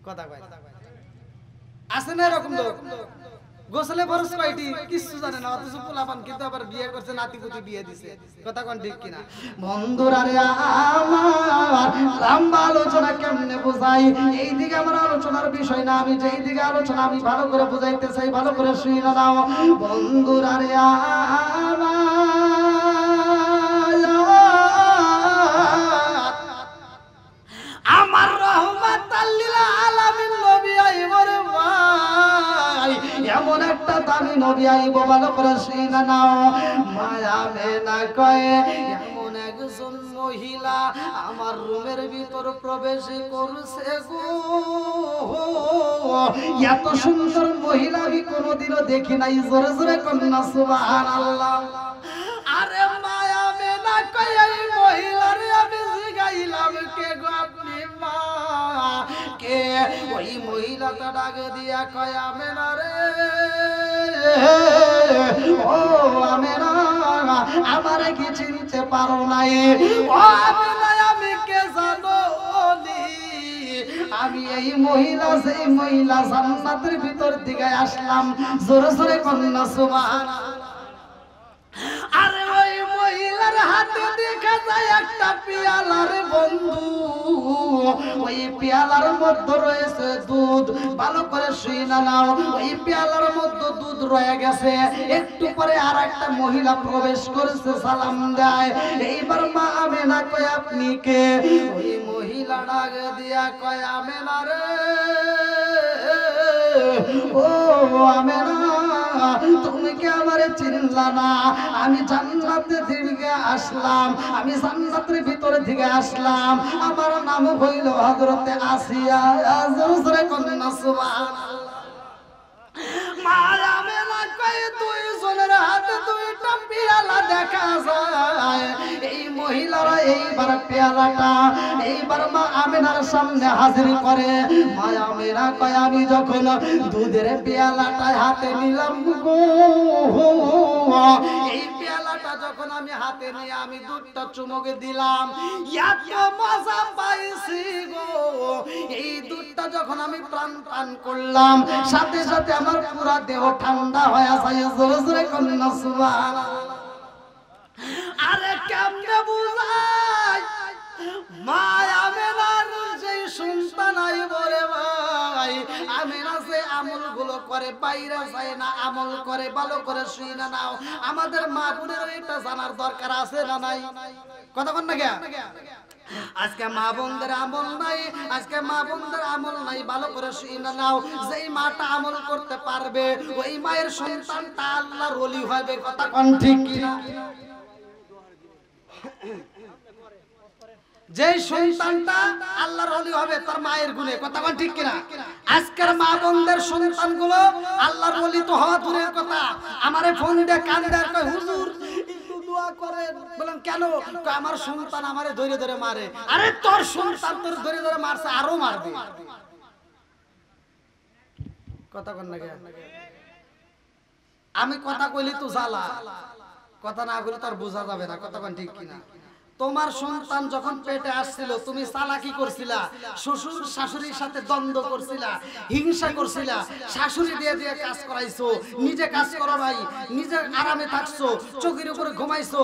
কথা কয়। আছে না এরকম লোক? গোসলে খরচ কয়টি? কিছু জানে না, অথচ পোলা পান কিন্তু আবার বিয়ে করছে, নাতি পুতি বিয়ে দিছে। কথা কোন ঠিক কিনা? বন্ধুরা রে আমার, লম্বা আলোচনা কেমনে বোঝাই? এই দিকে আমার আলোচনার বিষয় না, আমি যেই দিকে আলোচনা আমি ভালো করে বুঝাইতে চাই, ভালো করে শুনে নাও বন্ধুরা রে আমার রহমাতাল লিল আলামিন নবী আইবরে ভাই, এমন একটা দামি নবী আইব, ভালো করে শুনে নাও। মায়া মেনা কয়ে এমন একজন মহিলা আমার রুমের ভিতর প্রবেশ করছে গো, এত সুন্দর মহিলা আমি কোনোদিনও দেখি নাই। জোরে জোরে কন্যা সুবহানাল্লাহ। আরে মায়া মেনা কয়ে এই মহিলারে আমি জিগাইলাম কে গো আপনি মা কে? ওই মহিলাটা ডাক দিয়া কয় আমেনা রে, ও আমেনা আমারে কি চিনতে পারো নাই? ও আমেনা আমি কে জানো নি? আমি এই মহিলা, সেই মহিলা জান্নাতের ভিতর দিকে আসলাম। জোরে জোরে কন্যা সুবহানাল্লাহ। আরে ওই মহিলার হাতে দেখা যায় একটা পেয়ালার বন্ধু, ওই পেয়ালার মধ্যে রয়েছে দুধ। ভালো করে শুনে নাও, ওই পেয়ালার মধ্যে দুধ রয়ে গেছে। একটু পরে আর একটা মহিলা প্রবেশ করেছে, সালাম দেয়। এইবার মা আমেনা কয় আপনি কে? ওই মহিলা ডাক দিয়া কয় আমেনা রে, ও আমেনা তুমি কি আমারে চিনলা না? আমি জান্নাতের দিকে আসলাম, আমি জান্নাতের ভিতরে থেকে আসলাম। আমার নাম হইল হযরতে আসিয়া। জোরে কন্যা সুবহানাল্লাহ। মা আমেনা কয় দুইজনের হাতে দুইটা পেয়ালা দেখা যায়। এই মহিলারা এইবার পেয়ালাটা এইবার মা আমেনার সামনে হাজির করে। মা আমেনা কয় আমি যখন দুধের পেয়ালাটা হাতে নিলাম গো, এই পেয়ালাটা যখন আমি হাতে নিয়ে আমি দুধটা চুমুকে দিলাম, এত মজা পাইছি গো। এই দুধটা যখন আমি প্রাণ পান করলাম, সাথে সাথে আমার পুরা দেহ ঠান্ডা হয়ে যায়। জোরে জোরে কন্যা সুবহানাল্লাহ। আরে কেমনে বুঝাই? মা আমেনার যেই সন্তান আইব রে ভাই, আমেনা যে আমলগুলো করে বাইরে যায় না, আমল করে। ভালো করে শুনে নাও, আমাদের মা বোনের এটা জানার দরকার আছে না নাই? কথা বল না কে? আজকে মা বোনদের আমল নাই, আজকে মা বোনদের আমল নাই। ভালো করে শুনে নাও, যেই মাটা আমল করতে পারবে ওই মায়ের সন্তানটা আল্লাহর ওলি হবে। কথা কোন ঠিক কিনা? যে সন্তানটা আল্লাহর ওলি হবে তার মায়ের গুণে। কথা কোন ঠিক কিনা? আজকের মা বোনদের সন্তানগুলো আল্লাহর ওলি তো হওয়া দূরের কথা, আমারে ফোন দিয়ে কান্দে কয় হুজুর একটু দোয়া করেন। বলেন কেন? আমার সন্তান আমারে ধরে ধরে মারে। আরে তোর সন্তান তোর ধরে ধরে মারছে, আরো মারবে। কথা কোন না? আমি কথা কইলি তো জ্বালা, কথা না কইলে তার বোঝা যাবে না। কথা কোন ঠিক কিনা? তোমার সন্তান যখন পেটে আসছিল তুমি চালাকি করছিলা, শ্বশুর শাশুড়ির সাথে দ্বন্দ্ব করছিলা, হিংসা করছিলা, শাশুড়ি দিয়ে দিয়ে কাজ করাইছো, নিজে কাজ করো নাই, নিজে আরামে থাকছো, চোখের উপরে ঘুমাইছো।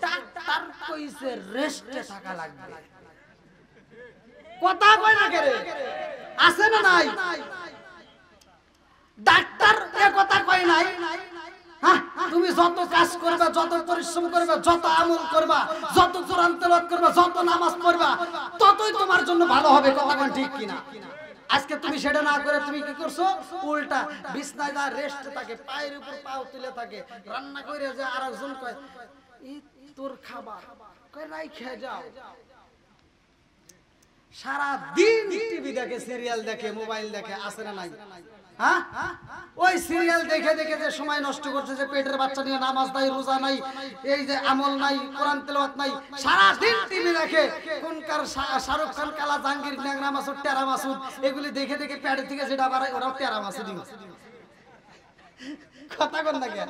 ডাক্তার কইছে রেস্টে থাকা লাগবে। কথা কয় না কে রে? আছে না নাই? ডাক্তার এ কথা কয় নাই? তুমি যত কাজ করবা, যত পরিশ্রম করবা, যত আমল করবা, যত কোরআন তেলাওয়াত করবা, যত নামাজ পড়বা, ততই তোমার জন্য ভালো হবে। কথা কোন ঠিক কিনা? আজকে তুমি সেটা না করে তুমি কি করছো? উল্টা বিছনায় দা রেস্ট থাকে, পায়ের উপর পাও তুলে থাকে, রান্না করে যে আরেকজন কয় ই তোর খাবার, কয় রাই খেয়ে যাও। সারা দিন টিভি দেখে, সিরিয়াল দেখে, মোবাইল দেখে, আছে না নাই? হ্যাঁ, ওই সিরিয়াল দেখে দেখে যে সময় নষ্ট করছে, যে পেটের বাচ্চা নিয়ে নামাজ নাই, রোজা নাই, এই যে আমল নাই, কোরআন তেলাওয়াত নাই, সারা দিন টিভি দেখে। কোনকার শাহরুখ খান, কালা জাহাঙ্গীর, ন্যাংরা মাসুদ, টেরা মাসুদ, এগুলি দেখে দেখে পেটের থেকে যেটা বাড়ায় ওরাও টেরা মাসুদি। কথা বল না কেন?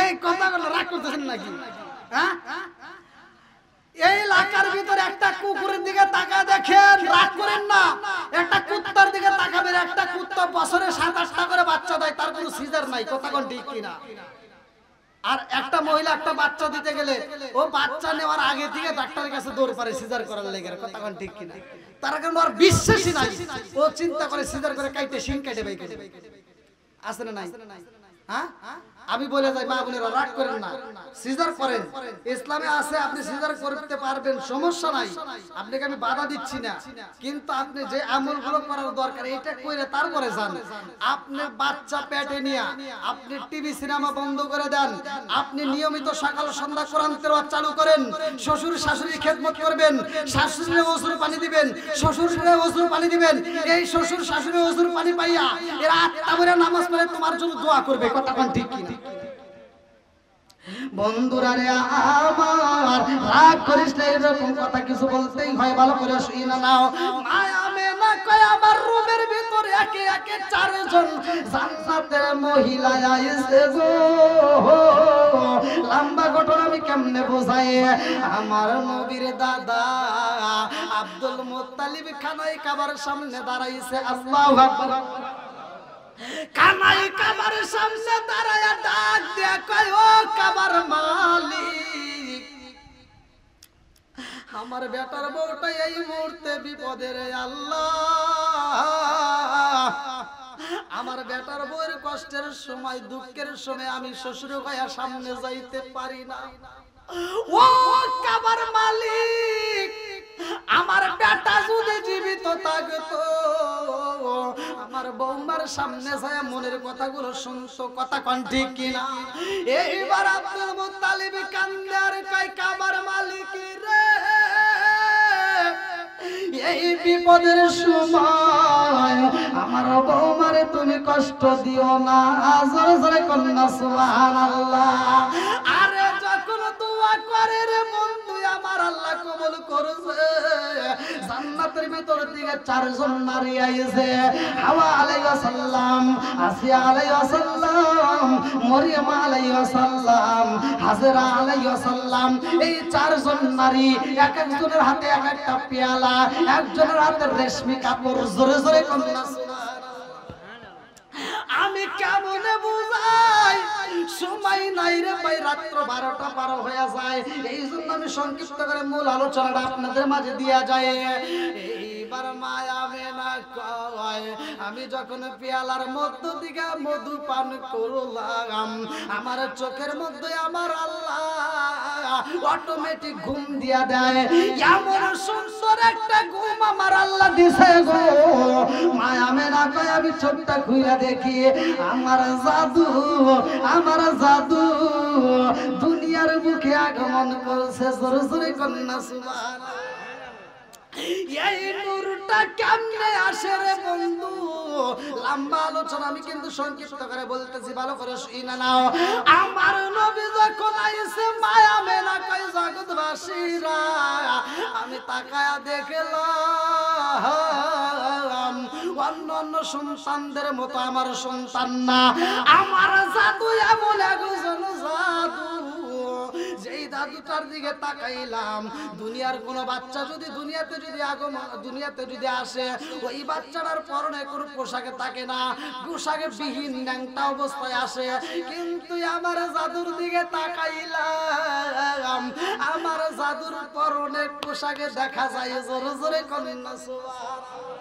এই কথা বল, রাগ করতেছেন নাকি? হ্যাঁ, এই এলাকার ভিতরে একটা কুকুরের দিকে তাকা দেখেন, রাগ করেন না। একটা কুত্তার দিকে তাকাবেন, একটা কুত্তা বছরে 7-8টা করে বাচ্চা দেয়, তার কোনো সিজার নাই। কথা কোন ঠিক কিনা? আর একটা মহিলা একটা বাচ্চা দিতে গেলে ও বাচ্চা নেওয়ার আগে থেকে ডাক্তারের কাছে দৌড় পারে সিজার করার লেগে। কথা কোন ঠিক কিনা? তার কারণে ওর বিশ্বাসই নাই। ও চিন্তা করে সিজার করে কাইটে শিং কাটে বাই করে। আছে না নাই? হ্যাঁ, আমি বলে যাই মা বোনেরা, রাগ করেন না, সিজার করেন, ইসলামে আছে, আপনি সিজার করতে পারবেন, সমস্যা নাই, আপনাকে আমি বাধা দিচ্ছি না। কিন্তু আপনি যে আমলগুলো করার দরকার এটা করে তারপরে যান। আপনি বাচ্চা পেটে নিয়ে আপনি টিভি সিনেমা বন্ধ করে দেন, আপনি নিয়মিত সকাল সন্ধ্যা কোরআন তেলাওয়াত চালু করেন, শ্বশুর শাশুড়ির খেদমত করবেন, শাশুড়ির ওযুর পানি দিবেন, শ্বশুরের ওযুর পানি দিবেন। এই শ্বশুর শাশুড়ির ওযুর পানি পাইয়া এরা আত্মা ভরে নামাজ পড়ে তোমার জন্য দোয়া করবে। কথা কোন ঠিক কিনা? বন্ধুরা রে আমার, রাগ করিস না, এরকম কথা কিছু বলতেই হয়, ভালো করে শুনে নাও। মায়া মেনা কয় আমার রুমের ভিতরে একে একে 4 জন জান্নাতের মহিলা আইছে গো। লম্বা ঘটনা আমি কেমনে বোঝাই। আমার নবীর দাদা আব্দুল মুত্তালিব খানায় কাবার সামনে দাঁড়াইছে। আল্লাহু আকবার। কানাই কাবার সামনে দাঁড়ায়া ডাক দিয়া কয়, ও কাবার মালিক, আমার বেটার বউটা এই মুহূর্তে বিপদে রে আল্লাহ। আমার বেটার বউয়ের কষ্টের সময়, দুঃখের সময় আমি শ্বশুর ভাইয়া সামনে যাইতে পারি না। ও কাবার মালিক, আমার বেটা যদি জীবিত থাকতো আমার বৌমার সামনে যায় মনের কথাগুলো শুনছো। কথা কোন ঠিক কিনা? এইবার আব্দুল মুত্তালিব কান্দে আর কয়, কাবার মালিক রে, এই বিপদের সময় আমার বৌমারে তুমি কষ্ট দিও না। জোরে জোরে কন্যা সুবহানাল্লাহ। আরে যখন দোয়া করে রে বন্ধু আমার আল্লাহ কবুল করছে। জান্নাতের ভিতর থেকে 4 জন নারী আইছে। হাওয়া আলাইহিস সালাম, আসিয়া আলাইহিস সালাম, মরিয়ম আলাইহিস সালাম, হাজরা আলাইহিস সালাম। এই 4 জন নারী, এক একজনের হাতে এক একটা পেয়ালা, একজনের হাতে রেশমি কাপড়। জোরে জোরে কন্যা আমি কেমনে বুঝাই, সময় নাই রে ভাই, রাত্র 12টা পার হয়ে যায়। এই জন্য আমি সংক্ষিপ্ত করে মূল আলোচনাটা আপনাদের মাঝে দিয়া যায়। এইবার মায়া মেনা কয়, আমি যখন পেয়ালার মধ্য থেকে মধু পান করলাম, আমার চোখের মধ্যে আমার আল্লাহ অটোমেটিক ঘুম দিয়া দেয়। এমন সুন্দর একটা ঘুম আমার আল্লাহ দিছে গো। মায়া মেনা কয়, আমি চোখটা খুইলা দেখি, আমার জাদু, আমার জাদু দুনিয়ার বুকে আগমন করছে। জোরে জোরে কন্যা সুবহানাল্লাহ। এই নূরটা কেমনে আসে রে বন্ধু? লম্বা আলোচনা আমি কিন্তু সংক্ষিপ্ত করে বলতেছি, ভালো করে শুনে নাও। আমার নবী যখন আইছে মায়া মেনা কয়, জগৎবাসীরা আমি তাকায়া দেখলাম অন্য অন্য সন্তানদের মতো আমার সন্তান না। আমার জাদু এমন একজন জাদু, যেই দাদুটার দিকে তাকাইলাম, দুনিয়ার কোন বাচ্চা যদি দুনিয়াতে যদি আসে, ওই বাচ্চাটার পরনে কোনো পোশাকে থাকে না, পোশাকে বিহীন ন্যাংটা অবস্থায় আসে। কিন্তু আমার জাদুর দিকে তাকাইলাম, আমার জাদুর পরনে পোশাকে দেখা যায়। জোরে জোরে কন্যা সুবহানাল্লাহ।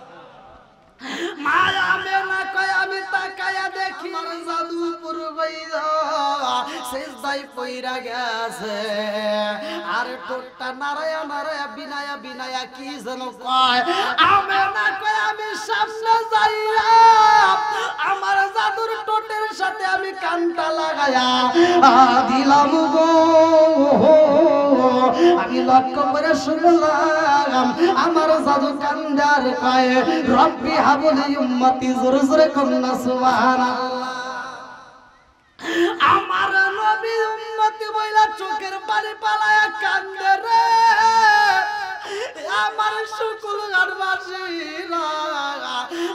মায়া মেনা কয়, আমি তাকায়া দেখি আমার জাদু পুরো বাইরা সিজদায় পইরা গেছে। আর টোটটা নারায়া নারায়া বিনায়া বিনায়া কি যেন কয়। আমেনা কয়, আমি সামনে যাইয়া আমার জাদুর টোটের সাথে আমি কানটা লাগায়া দিলাম গো। আমি লক্ষ্য করে শুনলাম আমার জাদু কান্দার কয় রব্বি হাবলি উম্মতি, জোরে জোরে কন্যা সুবহানাল্লাহ। আমার নবী উম্মতি বইলা চোখের পানি পালায়া কান্দে রে আমার শুকুল গারবাসীরা,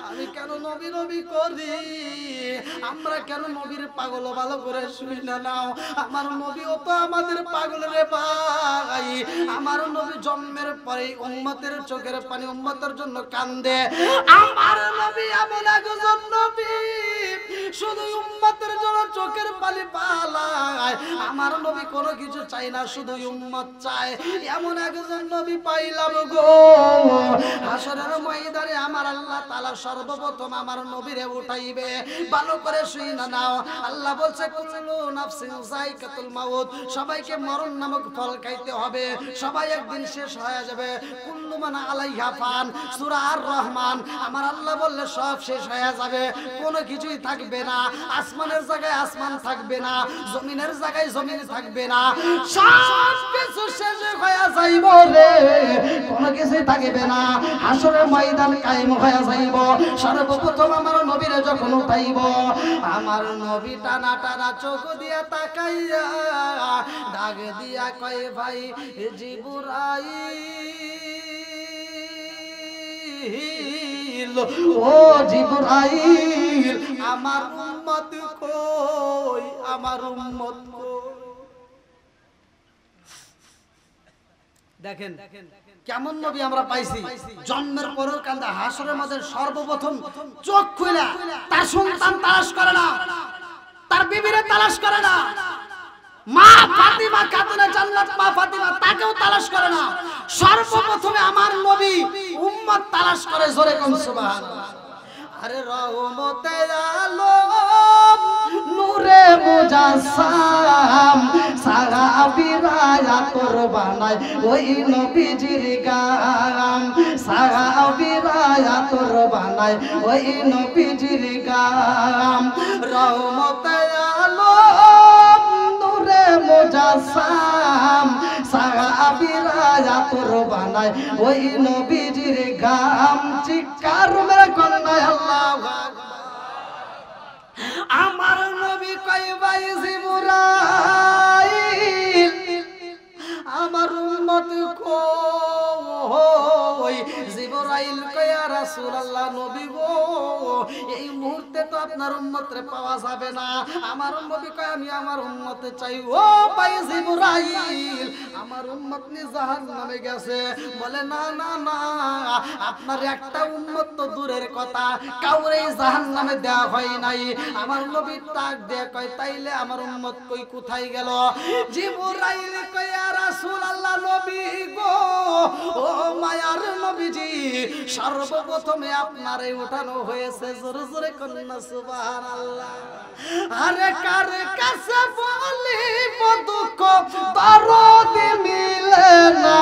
আমি কেন নবী নবী করি, আমরা কেন নবীর পাগল ভালো করে শুনি না নাও। আমার নবীও তো আমাদের পাগল রে ভাই, আমার নবী জন্মের পরে উম্মতের চোখের পানি উম্মতের জন্য কান্দে। আমার নবী এমন একজন নবী শুধু উম্মতের জন্য চোখের পানি পালায়, আমার নবী কোনো কিছু চাই না, শুধু উম্মত চায়। এমন একজন নবী পাইলাম গো। হাসরের ময়দানে আমার আল্লাহ তাআলা সর্বপ্রথম আমার নবীরে উঠাইবে, ভালো করে শুই না নাও। আল্লাহ বলছে কুল্লু নাফসিন যায়কাতুল মাউত, সবাইকে মরণ নামক ফল খাইতে হবে, সবাই একদিন শেষ হয়ে যাবে। কুল্লু মান আলাইহা ফান, সূরা আর রহমান। আমার আল্লাহ বললে সব শেষ হয়ে যাবে, কোনো কিছুই থাকবে না। আসমানের জায়গায় আসমান থাকবে না, জমিনের জায়গায় জমিন থাকবে না, সব কিছু শেষ হয়ে যাইব রে, কোনো কিছুই থাকবে না। হাসরের ময়দান কায়েম হয়ে যাইব। সর্বপ্রথম আমার নবীরে যখন উঠাইব, আমার নবী টানা টানা চোখ দিয়া তাকাইয়া ডাক দিয়া কয় ভাই জিবরাইল, ও জিবরাইল, আমার উম্মত কই, আমার উম্মত কই। দেখেন কেমন নবী আমরা পাইছি, জন্মের পরেও কান্দা, হাসরের মধ্যে সর্বপ্রথম চোখ খুইলা তার সন্তান তালাশ করে না, তার বিবিরে তালাশ করে না, মা ফাতিমা খাতুনে জান্নাত মা ফাতিমা তাকেও তালাশ করে না, সর্বপ্রথমে আমার নবী উম্মত তালাশ করে। জোরে কোন সুবহানাল্লাহ। আরে রহমতে আলম নূরে মুজাসসাম, সাহাবীরা তোর বানায় ওই নবীজির গাম, সাহাবীরা তোর বানায় ওই নবীজির গাম। রহমতে আলম নূরে মুজাসসাম, সাহাবীরা তোর বানায় ওই নবীজির গাম। চিৎকার মেরে কন্যা আল্লাহু আকবার। আমার নবী কয় ভাই জিবরাইল, আমার উম্মত কই। জিবরাইল কয় ইয়া রাসূলুল্লাহ, নবী গো এই মুহূর্তে তো আপনার উম্মতরে পাওয়া যাবে না। আমার নবী কয় আমি আমার উম্মতে চাই। ও ভাই জিবরাইল, আমার উম্মত নি জাহান্নামে গেছে। বলে না না না, আপনার একটা উম্মত তো দূরের কথা, কাউরে জাহান্নামে দেওয়া হয় নাই। আমার নবী তাক দিয়ে কয় তাইলে আমার উম্মত কই, কোথায় গেল? জিবরাইল কয় ইয়া রাসূলুল্লাহ, নবী গো ও মায়ার নবীজি, সর্বপ্রথমে আপনারে উঠানো হয়েছে। জোরে জোরে কন্যা সুবহানাল্লাহ। আরে কার কাছে বলি দুঃখ দরদ মিলে না,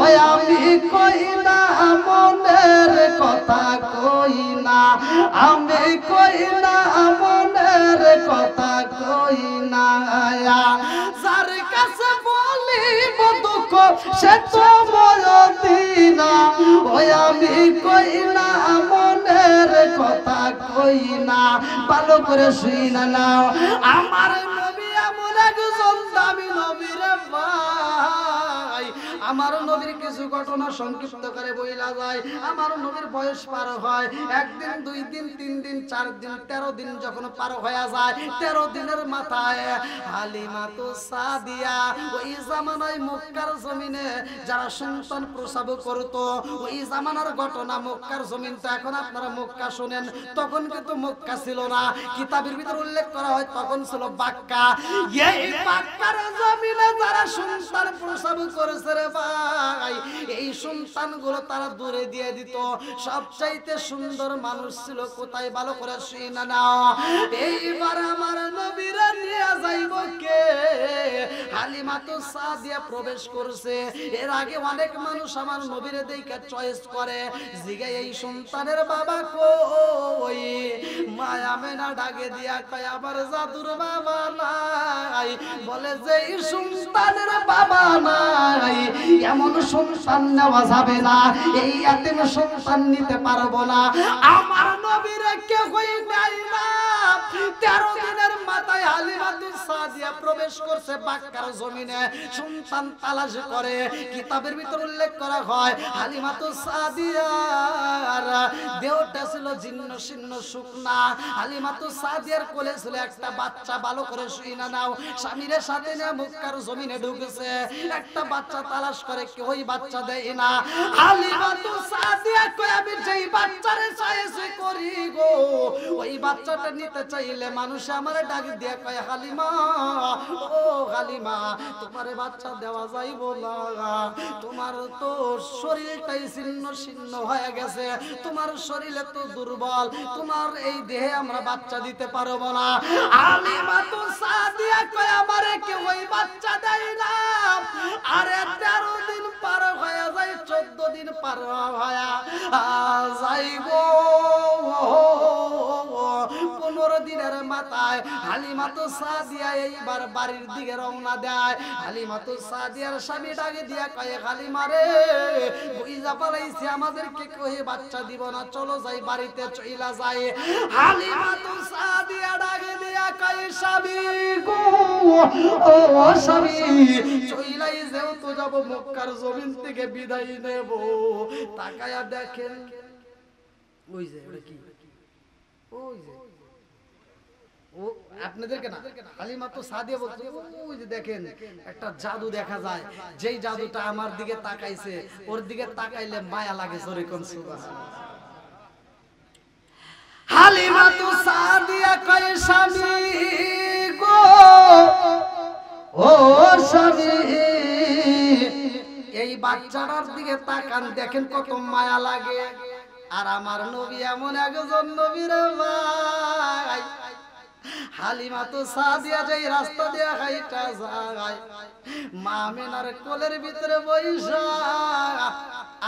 ওই আমি কই না মনের কথা কই না, আমি কই না মনের কথা কই না। যার কাছে বলি দুঃখ সে তো ময়দিনা, ওই আমি কই না মনের কথা কই না। ভালো করে শুই না নাও। আমার নবী এমন একজন দামি নবী রে ভাই, আমার নবীর কিছু ঘটনা সংক্ষিপ্ত করে বইলা যায়। আমার নবীর বয়স পার হয় একদিন, দুই দিন, তিন দিন, 4 দিন, 13 দিন যখন পার হয়ে যায়, 13 দিনের মাথায় হালিমাতু সাদিয়া, ওই জামানায় মক্কার জমিনে যারা সন্তান প্রসব করত, ওই জামানার ঘটনা। মক্কার জমিন তো এখন আপনারা মক্কা শুনেন, তখন কিন্তু মক্কা ছিল না। কিতাবের ভিতর উল্লেখ করা হয় তখন ছিল বাক্কা। এই বাক্কার জমিনে যারা সন্তান প্রসব করেছে রে ভাই, এই সন্তানগুলো তারা দূরে দিয়ে দিত। সবচাইতে সুন্দর মানুষ ছিল কোথায়? ভালো করে শুই না নাও। এইবার আমার নবীরা নিয়ে যাইব কে? হালিমাতু সাদিয়া প্রবেশ করছে। এর আগে অনেক মানুষ আমার নবীরে দেখে চয়েস করে, জিগে এই সন্তানের বাবা কই? মা আমেনা ডাকে দিয়া কয় আমার জাদুর বাবা নাই। বলে যে এই সন্তানের বাবা নাই, এমন সন্তান নেওয়া যাবে না, এই এতিম সন্তান নিতে পারবো না। আমার নবীরে কেউই নাই না। 13 দিনের মাথায় হালিমাতু সাদিয়া প্রবেশ করছে বাক্কার জমিনে, সন্তান তালাশ করে। কিতাবের ভিতর উল্লেখ করা হয় হালিমাতু সাদিয়ার দেহটা ছিল জীর্ণ শীর্ণ শুকনা। হালিমাতু সাদিয়ার কোলে ছিল একটা বাচ্চা। ভালো করে শুইনা নাও, স্বামীর সাথে নিয়ে মক্কার জমিনে ঢুকেছে, একটা বাচ্চা তালাশ করে, কেউই বাচ্চা দেয় না। হালিমাতু সাদিয়া কয় আমি যেই বাচ্চারে চাইছি করি গো, ওই বাচ্চাটা নিতে চাইলে মানুষ আমার ডাক দিয়ে কয় হালিমা, ও হালিমা তোমার বাচ্চা দেওয়া যাইব না, তোমার তো শরীরটাই ছিন্ন ছিন্ন হয়ে গেছে, তোমার শরীরে তো দুর্বল, তোমার এই দেহে আমরা বাচ্চা দিতে পারবো না। হালিমাতু সাদিয়া কয় আমারে কেউ ওই বাচ্চা দেয় না। আরে 13 দিন পার হয়ে যায়, 14 দিন পার হয়ে যাইব, 15 দিনের মাথায় হালিমাতু সাদিয়া এইবার বাড়ির দিকে রওনা দেয়। হালিমাতু সাদিয়ার স্বামী ডাকে দিয়া কয় হালিমা রে, বুইজা পালাইছি, আমাদেরকে কই বাচ্চা দিব না, চলো যাই বাড়িতে চইলা যাই। হালিমাতু সাদিয়া ডাকে দিয়া কয় স্বামী গো, ও স্বামী চইলাই যেও তো যাব, মক্কার জমিন থেকে বিদায় নেব। তাকায়া দেখেন ওই যে ওটা কি, ওই যে ও আপনাদেরকে না, হালিমাতু সাদিয়া বলছে ওই যে দেখেন একটা জাদু দেখা যায়, যেই জাদুটা আমার দিকে তাকাইছে, ওর দিকে তাকাইলে মায়া লাগে। জোরে কোন সুবহানাল্লাহ। হালিমাতু সাদিয়া কয় স্বামী গো, ও স্বামী এই বাচ্চাটার দিকে তাকান, দেখেন কত মায়া লাগে। আর আমার নবী এমন একজন নবী রে ভাই, হালিমাতু সাদিয়া যেই রাস্তা দিয়ে হাইটা যায়, মা আমিনার কোলের ভিতরে বইসা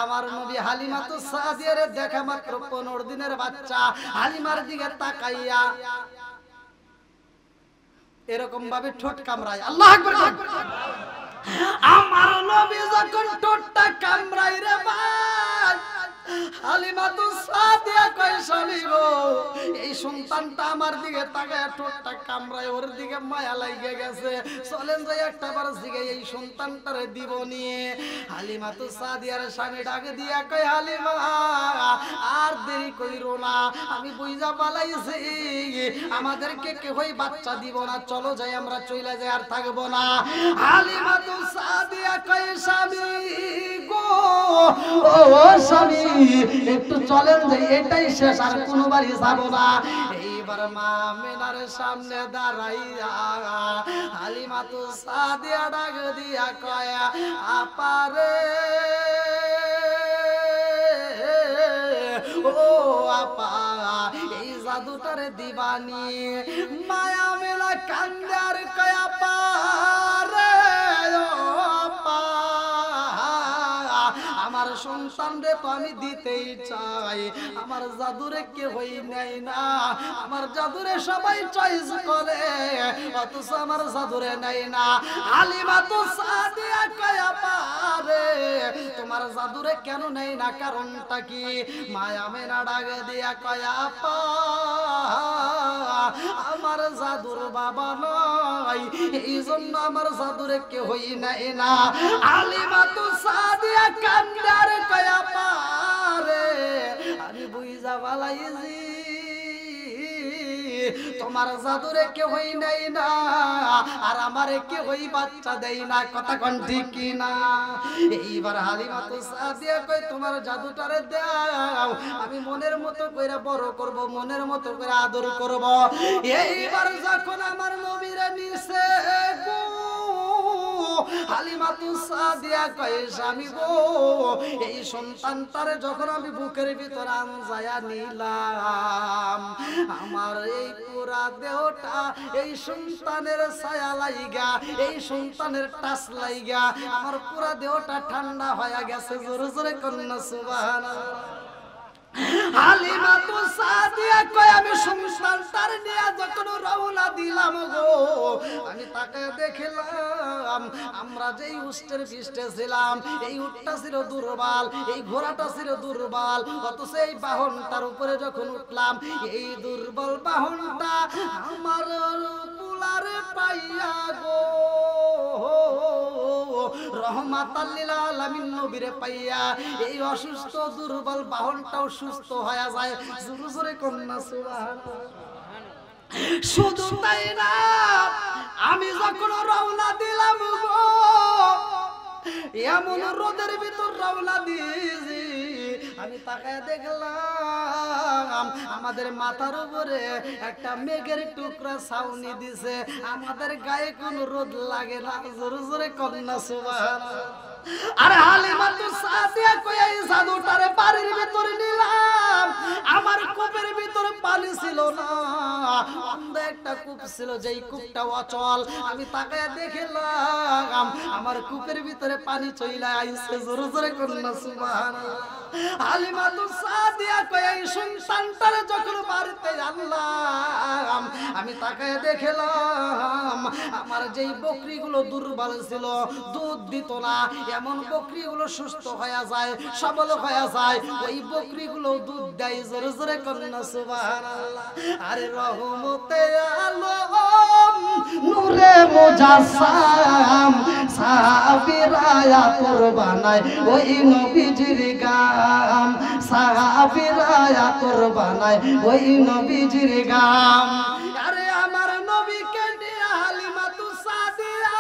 আমার নবী হালিমাতু সাদিয়ার দেখা মাত্র 15 দিনের বাচ্চা হালিমার দিকে তাকাইয়া এরকম ভাবে ঠোঁট কামড়ায়। আল্লাহু আকবার। আমার নবী যখন ঠোঁটটা কামড়ায় রে ভাই, হালিমাতু সাদিয়া কয় স্বামী গো, এই সন্তানটা আমার দিকে তাকায় ঠোঁটটা কামড়ায়, ওর দিকে মায়া লাগে গেছে, চলেন যাই একটা বার দিকে এই সন্তানটারে দিব নিয়ে। হালিমাতু সাদিয়ার স্বামী ডাকে দিয়া কয় হালিমা আর দেরি কইরো না, আমি বুইজা পালাইছি, আমাদেরকে কেউই বাচ্চা দিব না, চলো যাই আমরা চইলা যাই, আর থাকবো না। হালিমাতু সাদিয়া কয় স্বামী গো, ও স্বামী একটু চলেন যাই, এটাই শেষ, আর কোনো বাড়ি যাব না। এইবার মা আমিনার সামনে দাঁড়াইয়া হালিমাতু সাদিয়া ডাক দিয়া কয় আপারে, ও আপা এই জাদুটারে দিবানি। মায়া মেলা কান্দার কয় আপা রে, ও আপা আমার সন্তান রে তো আমি দিতেই চাই, আমার জাদুরে কেউই নেয় না, আমার জাদুরে সবাই চয়েস করে, অথচ আমার জাদুরে নেয় না। হালিমাতু সাদিয়া কয় আপা রে, তোমার জাদুরে কেন নেয় না, কারণটা কি? মায়া আমিনা ডাক দিয়া কয় আপা আমার জাদুর বাবা নাই, এই জন্য আমার জাদুরে কেউই নেয় না। হালিমাতু সাদিয়া কান্দার কয় আপা রে, আমি বুইজা পালাইছি, তোমার জাদুরে কেউই নেয় না, আর আমারে কেউই বাচ্চা দেয় না, কথা কোন ঠিক কি না? এইবার হালিমাতু সাদিয়া কয় তোমার জাদুটারে দাও, আমি মনের মতো কইরা বড় করব, মনের মতো করে আদর করব। এইবার যখন আমার নবীরে নিছে গো হালিমাতু সাদিয়া কয় স্বামী গো এই সন্তানটারে যখন আমি বুকের ভিতর আনজায়া নিলাম আমার এই পুরা দেহটা এই সন্তানের ছায়া লাইগা এই সন্তানের টাচ লাইগা আমার পুরা দেহটা ঠান্ডা হয়ে গেছে জোরে জোরে কন্যা সুবহানাল্লাহ হালিমাতু সাদিয়া কয় আমি সন্তানটার নিয়ে যখন রওনা দিলাম গো আমি তাকে দেখলাম আমরা যেই উষ্টের পৃষ্ঠে ছিলাম এই উটটা ছিল দুর্বল এই ঘোড়াটা ছিল দুর্বল অথচ এই বাহনটার উপরে যখন উঠলাম এই দুর্বল বাহনটা আমার পুলারে পাইয়া গো রহমাতাল লিল আলামিন নবীরে পাইয়া এই অসুস্থ দুর্বল বাহনটাও সুস্থ হয়ে যায় জোরে জোরে কন্যা সুবহানাল্লাহ শুধু তাই না আমি যখন রওনা দিলাম গো এমন রোদের ভিতর রওনা দিয়েছি আমি তাকায় দেখলাম আমাদের মাথার উপরে একটা মেঘের টুকরা ছাউনি দিছে আমাদের গায়ে কোনো রোদ লাগে না জোরে জোরে কন্যা সুবহানাল্লাহ আরে হালিমাতু সাদিয়া কই এই জাদুটারে বাড়ির ভিতরে নিলাম আমার কূপের ভিতরে পানি ছিল না অন্ধ একটা কূপ ছিল যেই কূপটা অচল আমি তাকায় দেখলাম আমার কূপের ভিতরে পানি চইলা আইছে জোরে জোরে কন্যা সুবহানাল্লাহ হালিমাতু সাদিয়া কই এই সন্তানটারে যখন বাড়িতে আনলাম আমি তাকায় দেখলাম আমার যেই বকরিগুলো দুর্বল ছিল দুধ দিত না এমন বকরিগুলো সুস্থ হয়ে যায় সবল হয়ে যায় ওই বকরিগুলো দুধ দেয় জোরে জোরে কন্যা সুবহানাল্লাহ আরে রহমতে আলম নূরে মুজাসসাম সাহাবীরা কুরবানায় ওই নবীজির গাম সাহাবীরা কুরবানায় ওই নবীজির গাম আরে আমার নবীকে নিয়ে হালিমাতু সাদিয়া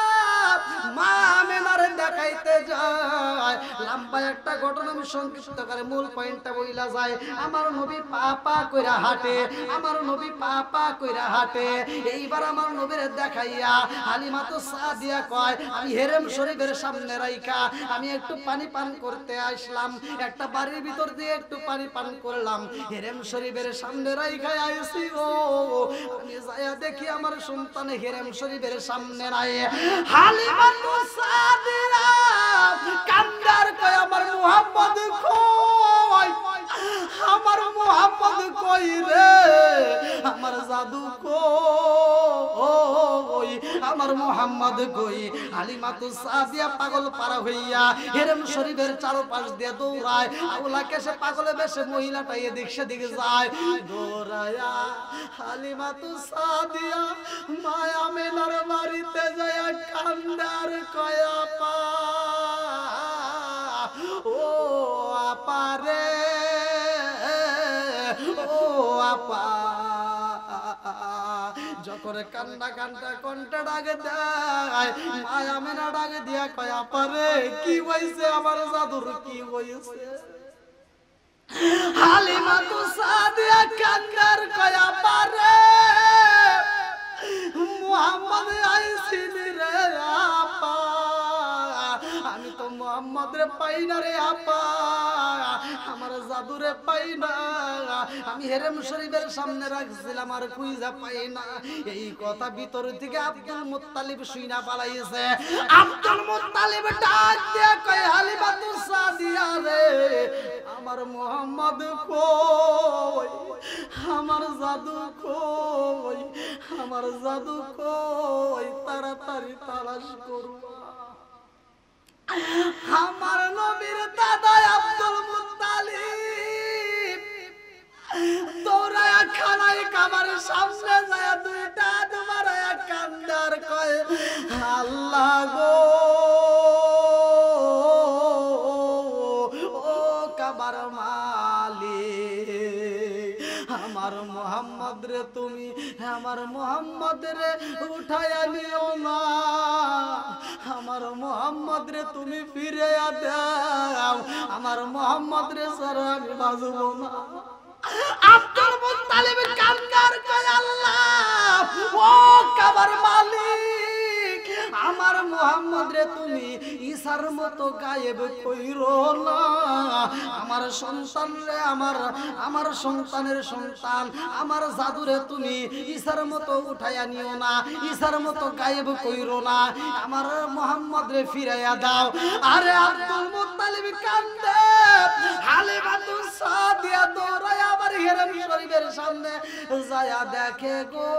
মা আমিনার দেখাইতে যায় লম্বা একটা ঘটনা আমি সংক্ষিপ্ত করে মূল পয়েন্টটা বইলা যায় আমার নবী পাপা কইরা হাঁটে আমার নবী পাপা কইরা হাঁটে এইবার আমার নবীরে দেখাইয়া হালিমাতু সাদিয়া কয় আমি হেরেম শরীফের সামনে রাইখা আমি একটু পানি পান করতে আসলাম একটা বাড়ির ভিতর দিয়ে একটু পানি পান করলাম হেরেম শরীফের সামনে রাইখা আইছি ও আমি যায়া দেখি আমার সন্তান হেরেম শরীফের সামনে নাই হালিমাতু সাদিয়া কান্দার কয় আমার মুহাম্মদ কই আমার মুহাম্মদ কই রে আমার জাদু কই আমার মুহাম্মদ কই হালিমাতু সাদিয়া পাগল পারা হইয়া হেরেম শরীফের চারপাশ দিয়ে দৌড়ায় আউলা কেসে পাগলে বেশে মহিলাটা এদিক সেদিক যায় দৌড়ায়া হালিমাতু সাদিয়া মায়া মেলার বাড়িতে যায় কান্দার কয় আপা ও আপা রে ও আপা যখন কান্না কান্না কণ্ঠে ডাকে দেয় মায়া মেনা ডাকে দিয়া কয় আপা রে কি হইছে আমার জাদুর কি হইছে হালিমাতু সাদিয়া কান্নার কয় আপা রে মুহাম্মদ আইছিল রে আপা আমি তো মুহাম্মদ রে পাই না রে আপা আমার জাদুরে পাই না আমি হেরেম শরীফের সামনে রাখছিলাম আর খুঁজা পাই না এই কথা ভিতর থেকে আব্দুল মুত্তালিব শুইনা পালাইছে আব্দুল মুত্তালিব ডাক দিয়া কয় হালিমাতু সাদিয়া রে আমার মুহাম্মদ কই আমার জাদু কই আমার জাদু কই তাড়াতাড়ি তালাশ করবা আমার নবীর দাদা আব্দুল মুত্তালিব দৌড়ায়া খানায় কামার সামনে যায় দুইটা দুবারায়া কান্দার কয় আল্লাহ গো ও কাবার মালিক আমার মুহাম্মদ রে তুমি আমার মুহাম্মদ রে উঠায়া নিও না আমার মুহাম্মদ রে তুমি ফিরে দাও আমার মুহাম্মদ রে ছাড়া আমি বাঁচব না আব্দুল মুত্তালিব কান্নার কয় আল্লাহ ও কাবার মালিক আমার মুহাম্মদ রে তুমি ঈসার মতো গায়েব কইরো না, আমার সন্তান রে আমার সন্তানের সন্তান আমার জাদুরে তুমি ঈসার মতো উঠাইয়া নিও না, ঈসার মতো গায়েব কইরো না, আমার মুহাম্মদ রে ফিরাইয়া দাও। আরে আব্দুল মুত্তালিব কান্দে, হালিমাতুস সাদিয়া দৌড়ায় আবার হেরেম শরীফের সামনে যায়া দেখে গো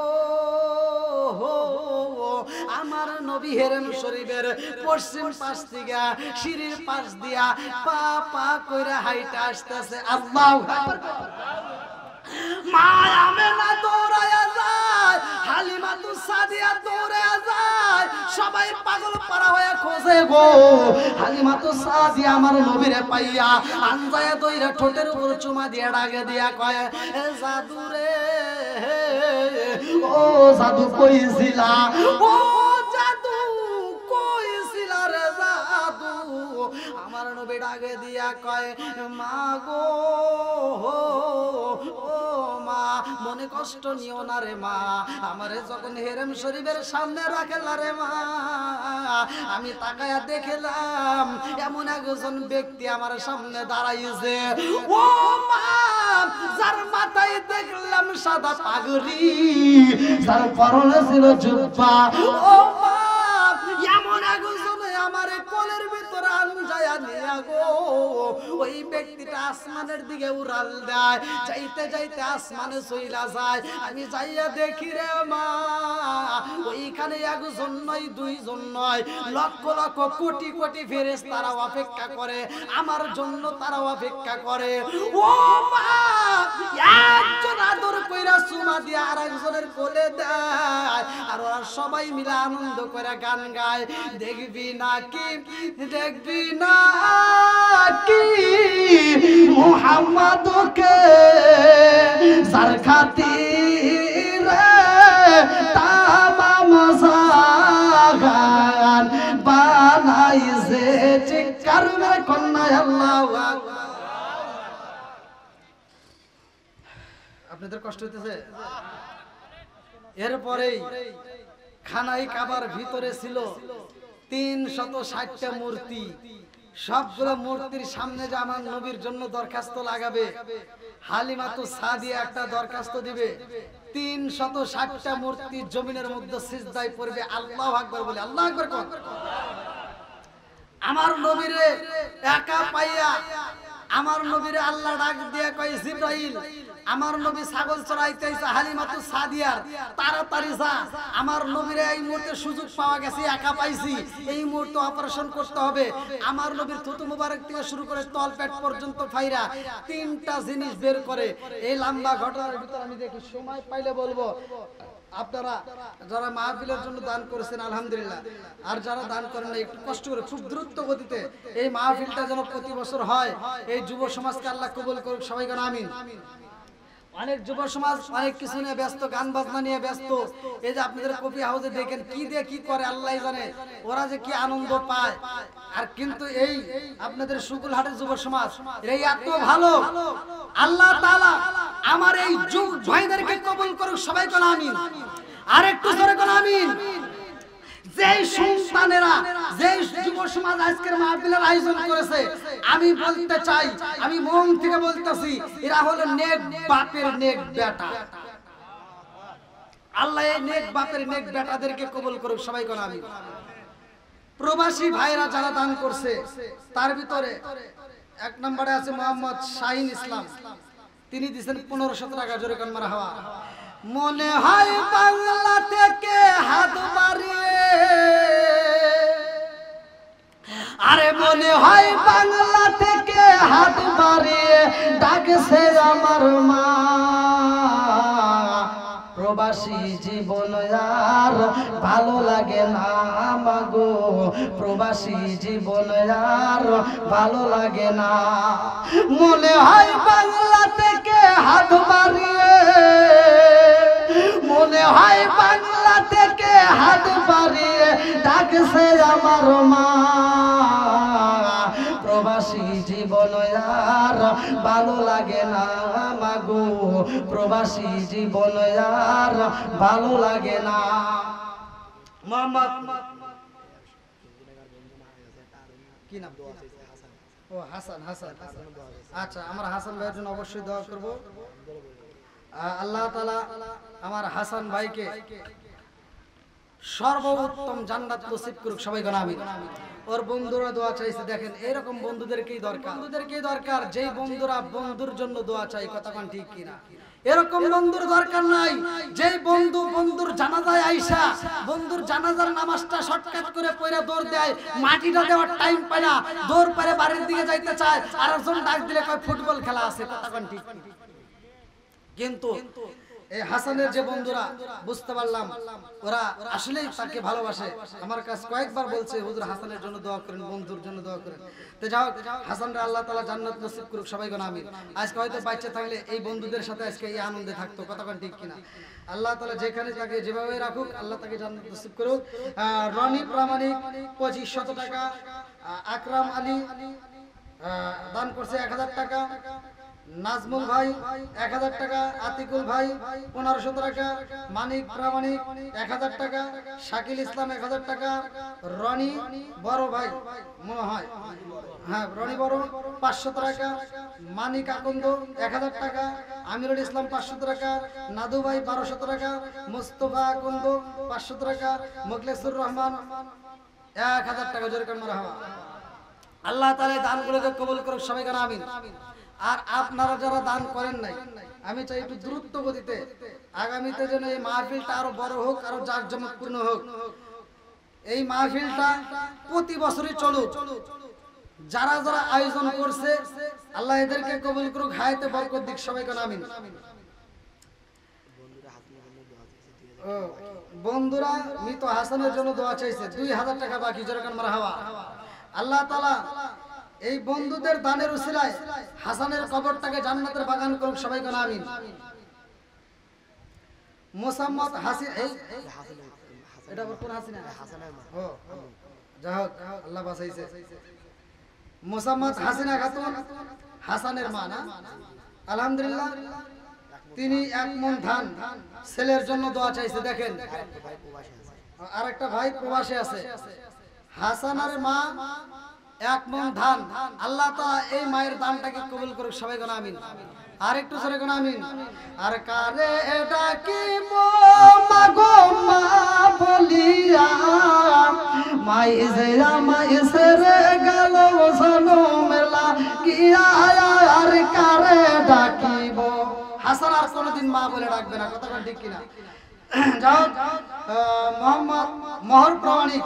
আমার নবী হেরেম শরীফের পশ্চিম পাশ থেকে সিঁড়ির পাশ দিয়া পা পা কইরা হাইটা আসতেছে। আল্লাহু আকবার। মা আমেনা দৌড়ায়া যায়, হালিমাতুস সাদিয়া দৌড়ায়া যায়, সবাই পাগল পারা হয়ে খোঁজে গো হালিমাতুস সাদিয়া আমার নবীরে পাইয়া আনজায়া দইরা ঠোঁটের উপর চুমা দিয়া ডাকে দিয়া কয় এ জাদু রে, ও জাদু কইছিলা, ও জাদু কইছিলা রে জাদু। আমার নবী ডাকে দিয়া কয় মা গো, ও মা মনে কষ্ট নিও না রে মা, আমারে যখন হেরেম শরীফের সামনে রাখলা রে মা, আমি তাকায়া দেখলাম এমন একজন ব্যক্তি আমার সামনে দাঁড়াইছে, ও মা যার মাথায় দেখলাম সাদা পাগড়ি, যার পরনে ছিল জুব্বা, ও মা এমন একজন আমার কোলের ভিতরে আনজায়া নিয়া গো ওই ব্যক্তিটা আসমানের দিকে উড়াল দেয়, যাইতে যাইতে আসমানে চইলা যায়। আমি যাইয়া দেখি রে মা ওইখানে একজন নয় দুইজন নয় লক্ষ লক্ষ কোটি কোটি ফেরেশতারা অপেক্ষা করে আমার জন্য, তারা অপেক্ষা করে। ও মা একজন আদর কইরা চুমা দিয়ে আরেকজনের কোলে দেয়, আর ওরা সবাই মিলে আনন্দ করে গান গায়, দেখবি নাকি দেখবি নাকি মুহাম্মাদকে যার খাতিরে তামাম জাহান বানাইছে, চিৎকার মেরে কন্যা আল্লাহু আকবার। আপনাদের কষ্ট হইতেছে? এরপরেই খানাই কাবার ভিতরে ছিল 360টা মূর্তি, সবগুলো মূর্তির সামনে যে আমার নবীর জন্য দরখাস্ত লাগাবে, হালিমাতুস সাদিয়া একটা দরখাস্ত দিবে, 360টা মূর্তি জমিনের মধ্যে সিজদায় পড়বে, আল্লাহু আকবার বলে, আল্লাহু আকবার কোন। আমার নবীরে একা পাইয়া আমার নবীরে আল্লাহ ডাক দিয়ে কয় জিবরাইল আমার নবী ছাগল চড়াইতেছে হালিমাতুস সাদিয়ার, তাড়াতাড়ি যা, আমার নবীর এই মুহূর্তে সুযোগ পাওয়া গেছে, একা পাইছি, এই মুহূর্তে অপারেশন করতে হবে। আমার নবীর থুতু মুবারক থেকে শুরু করে তলপেট পর্যন্ত ফাইরা 3টা জিনিস বের করে। এই লম্বা ঘটনার ভিতর আমি দেখি, সময় পাইলে বলবো। আপনারা যারা মাহফিলের জন্য দান করেছেন আলহামদুলিল্লাহ, আর যারা দান করেন না একটু কষ্ট করে খুব দ্রুত গতিতে এই মাহফিলটা যেন প্রতি বছর হয়, এই যুব সমাজকে আল্লাহ কবুল করুক, সবাই কেন আমিন। অনেক যুব সমাজ অনেক কিছু নিয়ে ব্যস্ত, গান বাজনা নিয়ে ব্যস্ত। এই যে আপনাদের কফি হাউসে দেখেন কি দিয়ে কি করে আল্লাহ জানে, ওরা যে কি আনন্দ পায়। আর কিন্তু এই আপনাদের শুকুলহাটের যুব সমাজ এই এত ভালো, আল্লাহ তাআলা আমার এই যুব ভাইদেরকে কবুল করুক, সবাই কেন আমিন। আর একটু জোরে কেন আমিন। যে সন্তানেরা যে যুব সমাজ আজকের মাহফিলের আয়োজন করেছে, আমি বলতে চাই, আমি মন থেকে বলতেছি, এরা হলো নেক বাপের নেক বেটা। আল্লাহ এই নেক বাপের নেক বেটাদেরকে কবুল করুক, সবাই কোন আমিন। প্রবাসী ভাইরা যারা দান করছে তার ভিতরে 1 নম্বরে আছে মোহাম্মদ শাহিন ইসলাম, তিনি দিয়েছেন 1500 টাকা, জোরে কোন মারহাবা। মনে হয় বাংলা থেকে হাত বাড়িয়ে, আরে মনে হয় বাংলা থেকে হাত বাড়িয়ে ডাকছে আমার মা, প্রবাসী জীবন আর ভালো লাগে না মাগো, প্রবাসী জীবন আর ভালো লাগে না। মনে হয় বাংলা থেকে হাত বাড়িয়ে, মনে হয় বাংলা থেকে হাত বাড়িয়ে ডাকছে আমার মা, প্রবাসী জীবন আর ভালো লাগে না মাগো, প্রবাসী জীবন আর ভালো লাগে না। মোহাম্মদ কি নাম? ও হাসান। হাসান, আচ্ছা আমরা হাসান ভাইয়ের জন্য অবশ্যই দোয়া করব। আল্লাহ তাআলা আমার হাসান ভাইকে সর্বোত্তম জান্নাত নসিব করুক, সবাই বলেন আমিন। ওর বন্ধুরা দোয়া চাইছে, দেখেন এরকম বন্ধুদেরকেই দরকার, যেই বন্ধুরা বন্ধুর জন্য দোয়া চাই, কথা কোন ঠিক কিনা? এরকম বন্ধুর দরকার নাই যেই বন্ধু বন্ধুর জানাজায় আইসা বন্ধুর জানাজার নামাজটা শর্টকাট করে পড়ে দৌড় দেয়, মাটিটা দেওয়ার টাইম পায় না, দৌড় পারে বাড়ির দিকে যাইতে চায়, আর একজন ডাক দিলে কয় ফুটবল খেলা আছে, কথা কোন ঠিক? কিন্তু এই হাসানের যে বন্ধুরা বুঝতে পারলাম ওরা আসলেই তাকে ভালোবাসে। আমার কাছে কয়েকবার বলছে হুজুর হাসানের জন্য দোয়া করেন, বন্ধুর জন্য দোয়া করেন। তো যাও হাসানরা আল্লাহ তাআলা জান্নাত নসিব করুক, সবাই বলেন আমিন। আজকে হয়তো বাচ্চা থাকলে এই বন্ধুদের সাথে আজকে এই আনন্দে থাকতো, কথা কোন ঠিক কিনা? আল্লাহ তাআলা যেখানে তাকে যেভাবে রাখুক, আল্লাহ তাকে জান্নাত নসিব করুক। রনি প্রামাণিক 2500 টাকা, আকরাম আলী দান করছে 1000 টাকা, নাজমুল ভাই 1000 টাকা, আতিকুল ভাই 1500 টাকা, মানিক প্রামাণিক 1000 টাকা, শাকিল ইসলাম 1000 টাকা, রনি বড় ভাই মনে হয়, হ্যাঁ রনি বড় 500 টাকা, মানিক আকন্দ 1000 টাকা, আমিরুল ইসলাম 500 টাকা, নাদু ভাই 1200 টাকা, মুস্তফা আকন্দ 500 টাকা, মুখলেসুর রহমান 1000 টাকা। জোরে করে মারহাবা। আল্লাহ তাআলা দানগুলোকে কবুল করুক, সবাই বলেন আমিন। আর আপনারা যারা দান করেন নাই, আমি চাই একটু দ্রুত গতিতে আগামীতে যেন এই মাহফিলটা আরো বড় হোক, আরো জাঁকজমকপূর্ণ হোক। এই মাহফিলটা প্রতি বছরই চলুক। যারা যারা আয়োজন করছে আল্লাহ এদেরকে কবুল করুক, হায়াতে বরকত দিক, সবাই বলেন আমিন। বন্ধুরা মৃত হাসানের জন্য দোয়া চাইছে, 2000 টাকা বাকি, যেরকম মারহাবা। আল্লাহ তাআলা এই বন্ধুদের দানের উসিলায় হাসানের কবরটাকে জান্নাতের বাগান করুক, সবাই বলেন আমিন। মোসাম্মদ হাসিন, এটা কোন হাসিনা? ও যাই হোক আল্লাহ বাঁচাইছে। মোসাম্মদ হাসিনা খাতুন হাসানের মা না? আলহামদুলিল্লাহ তিনি 1 মণ ধান ছেলের জন্য দোয়া চাইছে। দেখেন আরেকটা ভাই প্রবাসে আছে। হাসানের মা 1 মণ ধান, আল্লাহ তাআলা এই মায়ের দানটাকে কবুল করুক, সবাই বলেন আমিন। আর একটু জোরে বলেন আমিন। আর কারে ডাকিব মাগো মা বলিয়া, মাই জেরা মাই সেরে গেল জনমেলা গিয়া, আর কারে ডাকিব। হাসান আর কোনদিন মা বলে ডাকবে না, কথা ঠিক কিনা? যাও মোহাম্মদ মোহর প্রামাণিক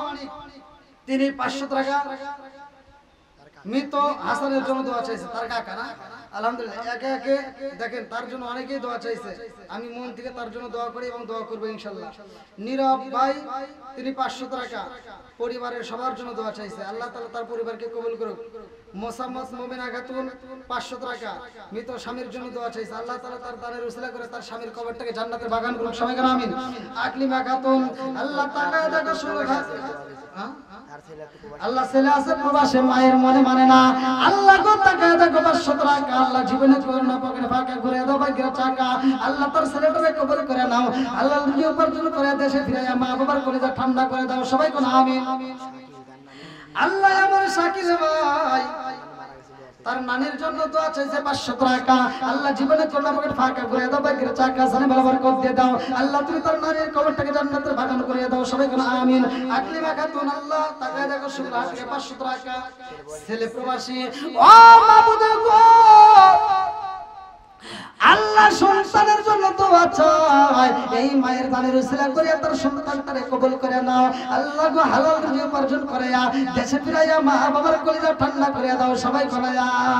তিনি 500 টাকা মৃত হাসানের জন্য দোয়া চাইছে, তার কাকা না? আলহামদুলিল্লাহ একে একে দেখেন তার জন্য অনেকেই দোয়া চাইছে, আমি মন থেকে তার জন্য দোয়া করি এবং দোয়া করবো ইনশাআল্লাহ। নীরব ভাই তিনি 500 টাকা পরিবারের সবার জন্য দোয়া চাইছে, আল্লাহ তাআলা তার পরিবারকে কবুল করুক। মোসাম্মদ মুমিনা খাতুন 500 টাকা মৃত স্বামীর জন্য দোয়া চাইছে, আল্লাহ তাআলা তার দানের উসিলা করে তার স্বামীর কবরটাকে জান্নাতের বাগান করুক, সবাই বলেন আমিন। আকলিমা খাতুন আল্লাহ তাআলা দেখো শুনো, আল্লাহ ছেলে আছে প্রবাসে, মায়ের মনে মানে না, আল্লাহ গো তাকায় দেখো 500 টাকা, আল্লাহ জীবনে করোনা পকেটে ফাঁকা করে দাও ভাগ্যের চাকা, আল্লাহ তার ছেলেটাকে কবুল করে নাও, আল্লাহ রুজি উপার্জন করে দেশে ফিরে মা বাবার কলিজা ঠান্ডা করে দাও, সবাই কোন আমিন। আল্লাহ আমার শাকিল ভাই তার নানির জন্য দোয়া চাইছে 500 টাকা, আল্লাহ জীবনে করোনা পকেট ফাঁকা করে দাও ভাগ্যের চাকা, জানে বাবার কত দিয়ে দাও, আল্লাহ তুমি তার নানির কবরটাকে জান্নাতের বাগান করে দাও, সবাই কোন আমিন। আকলিমা খাতুন আল্লাহ তাকায় দেখো শুক্র আজকে 500 টাকা ছেলে প্রবাসী, ও মাবুদ গো আল্লাহ সন্তানের জন্য দোয়া চাই, এই মায়ের দানের উসিলা করে তার সন্তানটারে কবুল করে নাও, আল্লাহ গো হালাল রুজি উপার্জন করে দেশে ফিরাইয়া মা বাবার কলিজা ঠান্ডা করে দাও, সবাই বলে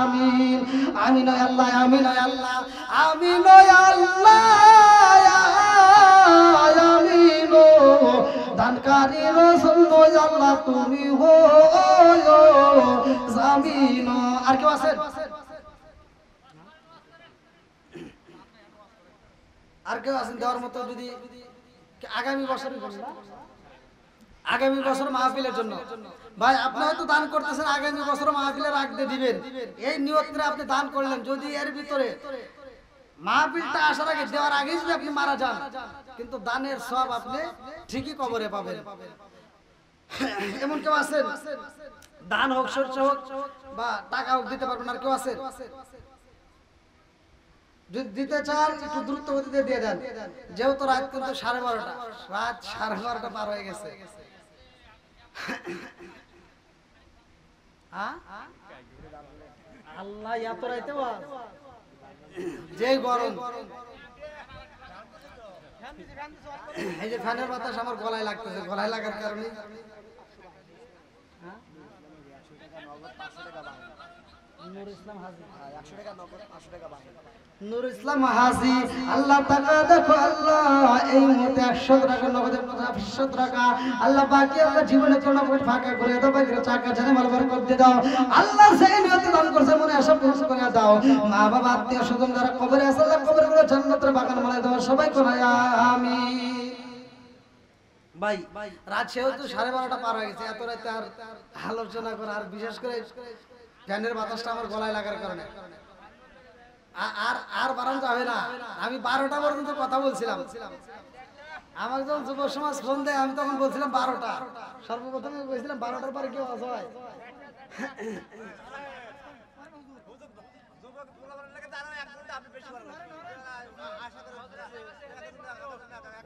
আমিন। আমিন ও আল্লাহ, আমিন ও আল্লাহ, আমিন ও আল্লাহ, আমিন ও দানকারী রাসূল আল্লাহ তুমি হো জামিন। আর কেউ আছেন? আর কেউ আছেন দেওয়ার মতো? যদি আগামী বছর মাহফিলের জন্য ভাই আপনি হয়তো দান করতেছেন, আগামী বছর মাহফিলে রাখতে দিবেন, এই নিয়ত করে আপনি দান করলেন, যদি এর ভিতরে মাহফিলটা আসার আগে দেওয়ার আগে যদি আপনি মারা যান, কিন্তু দানের সব আপনি ঠিকই কবরে পাবেন। এমন কেউ আছেন ধান হোক সরষে হোক বা টাকা হোক দিতে পারবেন আর কেউ আছেন? যদি দিতে চান একটু দ্রুত গতিতে দিয়ে দেন, যেহেতু রাত কিন্তু 12:30, রাত 12:30 পার হয়ে গেছে। আল্লাহ এত রাইতে যে গরম, এই যে ফ্যানের বাতাস আমার গলায় লাগতেছে, গলায় লাগার কারণে নূর ইসলাম হাজি আল্লাহ তাআলা দেখো আল্লাহ এই মুহূর্তে 100 টাকা নগদে 500 টাকা আল্লাহ বাকি আল্লাহ জীবনে কোন পয়সা ফাঁকা করে দাও, বাকি টাকা জানে মাল বরকত দিয়ে দাও আল্লাহ, সেই নিয়তে দান করছে মনে আশা পূরণ করে দাও। মা বাবা আত্মীয় স্বজন যারা কবরে আছে আল্লাহ কবরগুলো জান্নাতের বাগান বানায় দাও, সবাই কোনায় আমিন। ভাই রাত সেহেতু 12:30 পার হয়ে গেছে, এত রাতে আর আলোচনা করা, আর বিশেষ করে ফ্যানের বাতাসটা আমার গলায় লাগার কারণে আর বাড়ানো যাবে না। আমি 12টা পর্যন্ত কথা বলছিলাম, আমাকে যখন যুব সমাজ ফোন দেয় আমি তখন বলছিলাম 12টা, সর্বপ্রথমে বলছিলাম 12টার পরে কেউ আস হয়।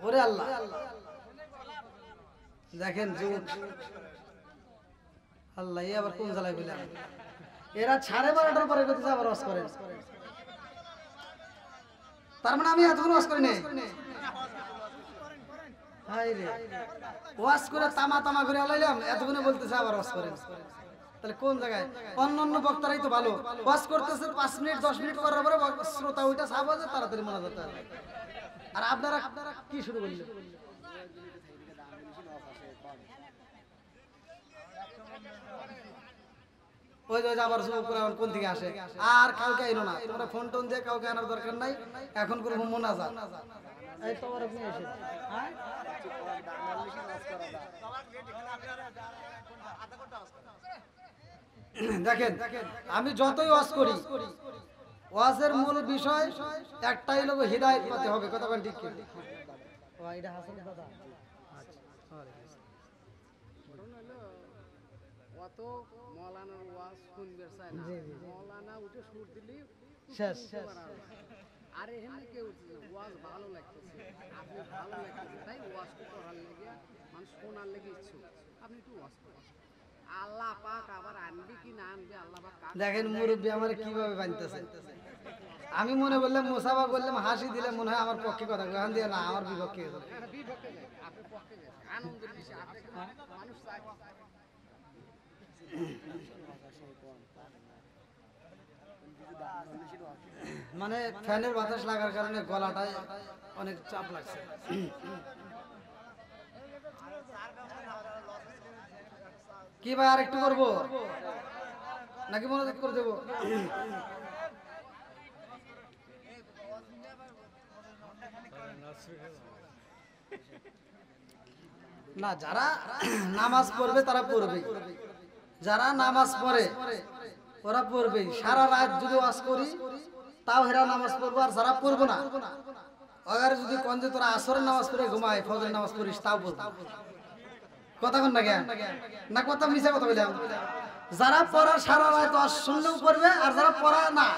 ওরে আল্লাহ দেখেন যুগ আল্লাহ আবার কোন জ্বালায় বললাম, এরা 12:30টার পরে করতেছে আবার ওয়াজ করে, তার মানে আমি এতক্ষণ ওয়াজ করি নাই। হাই রে ওয়াজ করে তামা তামা করে আলাইলাম, এতক্ষণে বলতেছে আবার ওয়াজ করে, তাহলে কোন জায়গায়? অন্যান্য বক্তারাই তো ভালো ওয়াজ করতেছে, 5 মিনিট 10 মিনিট করার পরে শ্রোতা ওইটা সাব হয়ে যায়, তাড়াতাড়ি মারা যেতে হবে। আর আপনারা কি শুরু করলেন? ওই যে আবার যুবক করে কোন থেকে আসে, আর কাউকে আইনো না, তোমরা ফোন টোন দিয়ে কাউকে আনার দরকার নাই, এখন করে মোনাজাত। এই তো আপনি এসে হ্যাঁ দেখেন, আমি যতই ওয়াজ করি ওয়াজের মূল বিষয় একটাই, লোক হিদায়াত পেতে হবে, কথা বলেন ঠিক কি? ও এটা হাসান দাদা অত মৌলানার ওয়াজ শুনবে চায় না, মৌলানা উঠে সুর দিলি শেষ। আর এখানে কেউ ওয়াজ ভালো লাগতেছে, আপনি ভালো লাগতেছে তাই ওয়াজ করার লেগে মানুষ শোনার লেগে ইচ্ছুক, আপনি একটু ওয়াজ করেন। আল্লাহ পাক আবার আনবে কি না আনবে আল্লাহ পাক। দেখেন মুরব্বী আমার কিভাবে বানতেছে, আমি মনে বললাম মুসাফা বললাম হাসি দিলে মনে হয় আমার পক্ষে কথা গান দিয়ে, না আমার বিপক্ষে আপনি পক্ষে আনন্দের বিষয়, আপনি মানুষ চায় মানে ফ্যানের বাতাস লাগার কারণে গলাটায় অনেক চাপ লাগছে। কি ভাই আর একটু করবো নাকি মনোযোগ করে দেবো? না, যারা নামাজ পড়বে তারা পড়বে, যারা নামাজ পড়ে ওরা পড়বে। সারা রাত যদি ওয়াজ করি তাও হেরা নামাজ পড়বো, আর যারা পড়বো না ওদের যদি কোন যে তোরা আসরের নামাজ পড়ে ঘুমায়, ফজরের নামাজ পড়িস তাও বলবো। কথা কোন না জ্ঞান না, কথা মিশা কথা বললাম। যারা পড়ার সারা রাত ওয়াজ শুনলেও পড়বে, আর যারা পড়া না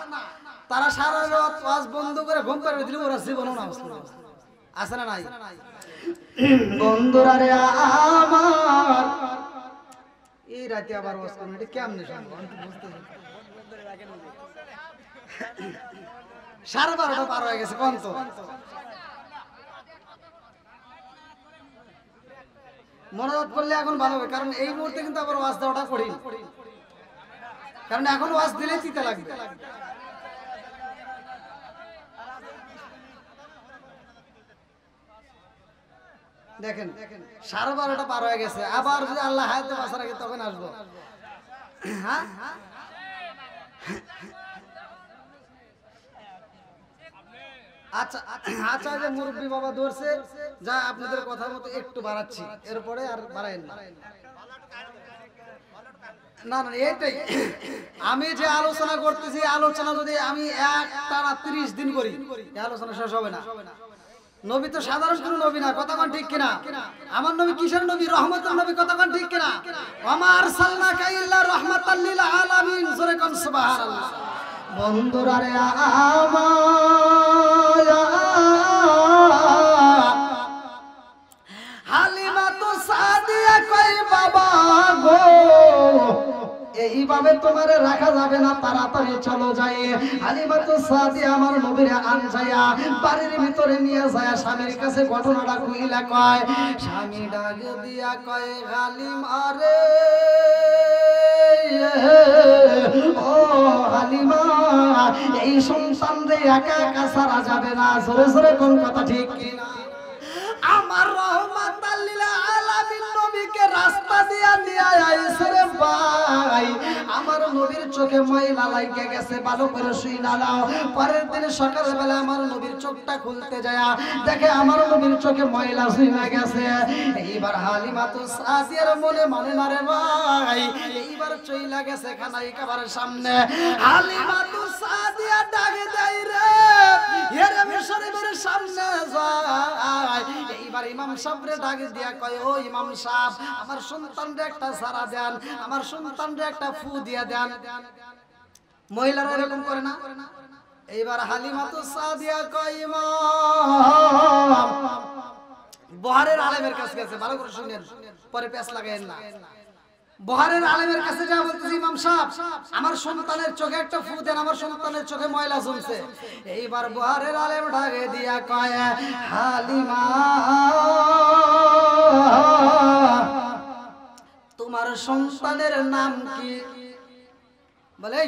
তারা সারা রাত ওয়াজ বন্ধ করে ঘুম পাড়বে দিলে ওরা জীবনও নামাজ পড়বে। আছে না নাই? বন্ধুরা রে আমার এই রাতে আবার ওয়াজ করবেন, এটা কেমনে সম্ভব আমি তো বুঝতেছি। 12:30 পার হয়ে গেছে, কোন তো মনোযোগ করলে এখন ভালো হবে, কারণ এই মুহূর্তে কিন্তু আবার ওয়াজ দেওয়াটা কঠিন, কারণ এখন ওয়াজ দিলে চিন্তা লাগবে। দেখেন 12:30 পার হয়ে গেছে, আবার যদি আল্লাহ হায়াতে বাঁচা রাখে তখন আসবো। হ্যাঁ আচ্ছা আচ্ছা, যে মুরব্বী বাবা ধরছে যা আপনাদের কথার মতো একটু বাড়াচ্ছি, এরপরে আর বাড়াইন না। না না, এটাই আমি যে আলোচনা করতেছি, আলোচনা যদি আমি একটানা 30 দিন করি, এই আলোচনা শেষ হবে না। নবী তো সাধারণ কোনো নবী না, কথা কোন ঠিক কিনা? আমার নবী কিসের নবী? রহমতের নবী, কথা কোন ঠিক কিনা? ওয়া আরসালনাকা ইল্লা রাহমাতাল লিল আলামিন, জোরে কোন সুবহানাল্লাহ। বন্ধুরা রে আমার হালিমা তো সাদিয়া কই বাবা গো, এইভাবে তোমারে রাখা যাবে না, তাড়াতাড়ি চলো যাই। হালিমা তো সাদিয়া আমার নবীর আন যায়া বাড়ির ভিতরে নিয়ে যায়, স্বামীর কাছে ঘটনাটা কইলা কয়। স্বামী ডাক দিয়া কয় হালিমা রে, ও হালিমা, এই সন্তান রে একা একা ছাড়া যাবে না, জোরে জোরে কোন কথা ঠিক কিনা? আমার রহমাতাল লিল আলামিন নবীকে রাস্তা দিয়া নিয়ে আইছে রে ভাই। আমার নবীর চোখে ময়লা লাগে গেছে, ভালো করে শুই না নাও। পরের দিন সকালবেলা আমার নবীর চোখটা খুলতে যায়, দেখে আমার নবীর চোখে ময়লা শুইনা গেছে। এইবার হালিমা তো সাদিয়ার মনে মানে না রে ভাই, এইবার চইলা গেছে খানাই খাবারের সামনে। হালিমা তো সাদিয়া ডাকে দেয় রে, হেরে শরীফের সামনে যায়। এইবার ইমাম সাহেবরে ডাক দিয়া কয়, ও ইমাম সাহেব, আমার সন্তানরে একটা সারা দেন, আমার সন্তানরে একটা ফু দিয়া দেন। মহিলারা এরকম করে না? এইবার হালিমা তো সাদিয়া কয়, ইমাম বহারের আলেমের কাছে গেছে, ভালো করে শুনেন, পরে পেছ লাগায়েন না। বহারের আলেমের কাছে যা বলতেছে, ইমাম সাহেব আমার সন্তানের চোখে একটা ফু দেন, আমার সন্তানের চোখে ময়লা জমছে। এইবার বহারের আলেম ডাকে দিয়া কয়, হালিমা তোমার সন্তানের নাম কি? বলে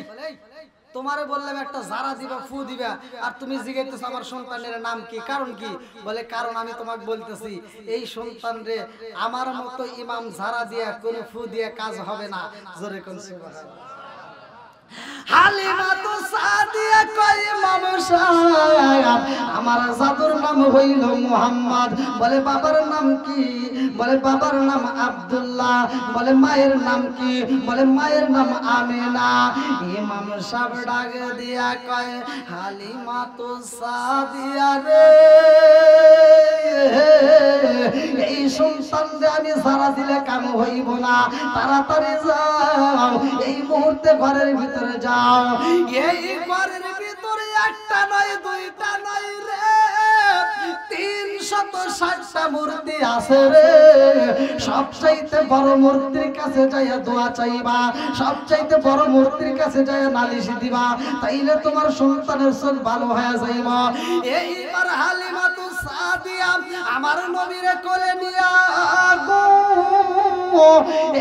তোমারে বললাম একটা জারা দিবা, ফু দিবা, আর তুমি জিজ্ঞাসা আমার সন্তানের নাম কি, কারণ কি? বলে কারণ আমি তোমাকে বলতেছি, এই সন্তান রে আমার মতো ইমাম জারা দিয়া কোন ফু দিয়ে কাজ হবে না, জোরে কোন সুবহানাল্লাহ। হালিমা তো সাদিয়া কয়, ইমাম সাহেব আমার জাদুর নাম হইল মুহাম্মদ। বলে বাবার নাম কি? বলে বাবার নাম আব্দুল্লাহ। বলে মায়ের নাম কি? বলে মায়ের নাম আমিনা। ইমাম সাহেব ডাক দিয়া কয়, হালিমা তো সাদিয়া রে, এই সন্তানকে আমি সারা দিলে কাম হইব না, তাড়াতাড়ি যাও, এই মুহূর্তে ঘরের ভিতরে যাও। এই ঘরের ভিতরে একটা নয়, দুইটা নয় রে, 360টা মূর্তি আছে রে। সবচাইতে বড় মূর্তির কাছে যাইয়া দোয়া চাইবা, সবচাইতে বড় মূর্তির কাছে যাইয়া নালিশ দিবা, তাইলে তোমার সন্তানের চোখ ভালো হয়ে যাইব। এইবার হালিমা তো সাদিয়া আমার নবীরে কোলে নিয়া গো,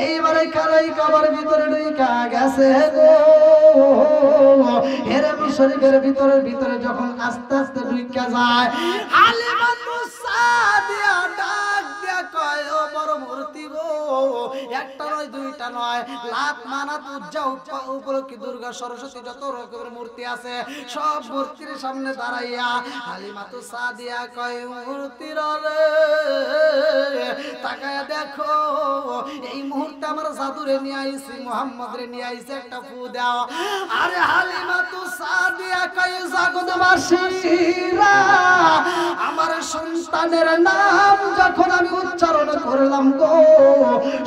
এইবারে কালাই কাবার ভিতরে ঢুইকা গেছে গো। হেরাম শরীফের ভিতরে যখন আস্তে আস্তে ঢুইকা যায়, হালিমা তো সাদিয়া ডাক দিয়া কয়, ও বড় মূর্তি গো, একটা নয়, দুইটা নয়, লাত মানাত উজ্জা উপলক্ষে দুর্গা সরস্বতী যত রকমের মূর্তি আছে, সব মূর্তির সামনে দাঁড়াইয়া হালিমা তো সাদিয়া কয়, মূর্তির রে তাকায়া দেখো, এই মুহূর্তে আমার জাদুরে নিয়ে আইছি, মুহাম্মদ রে নিয়ে আইছি, একটা ফু দাও। আরে হালিমা তো সাদিয়া কয়, জগৎবাসীরা আমার সন্তানের নাম যখন আমি উচ্চারণ করলাম গো,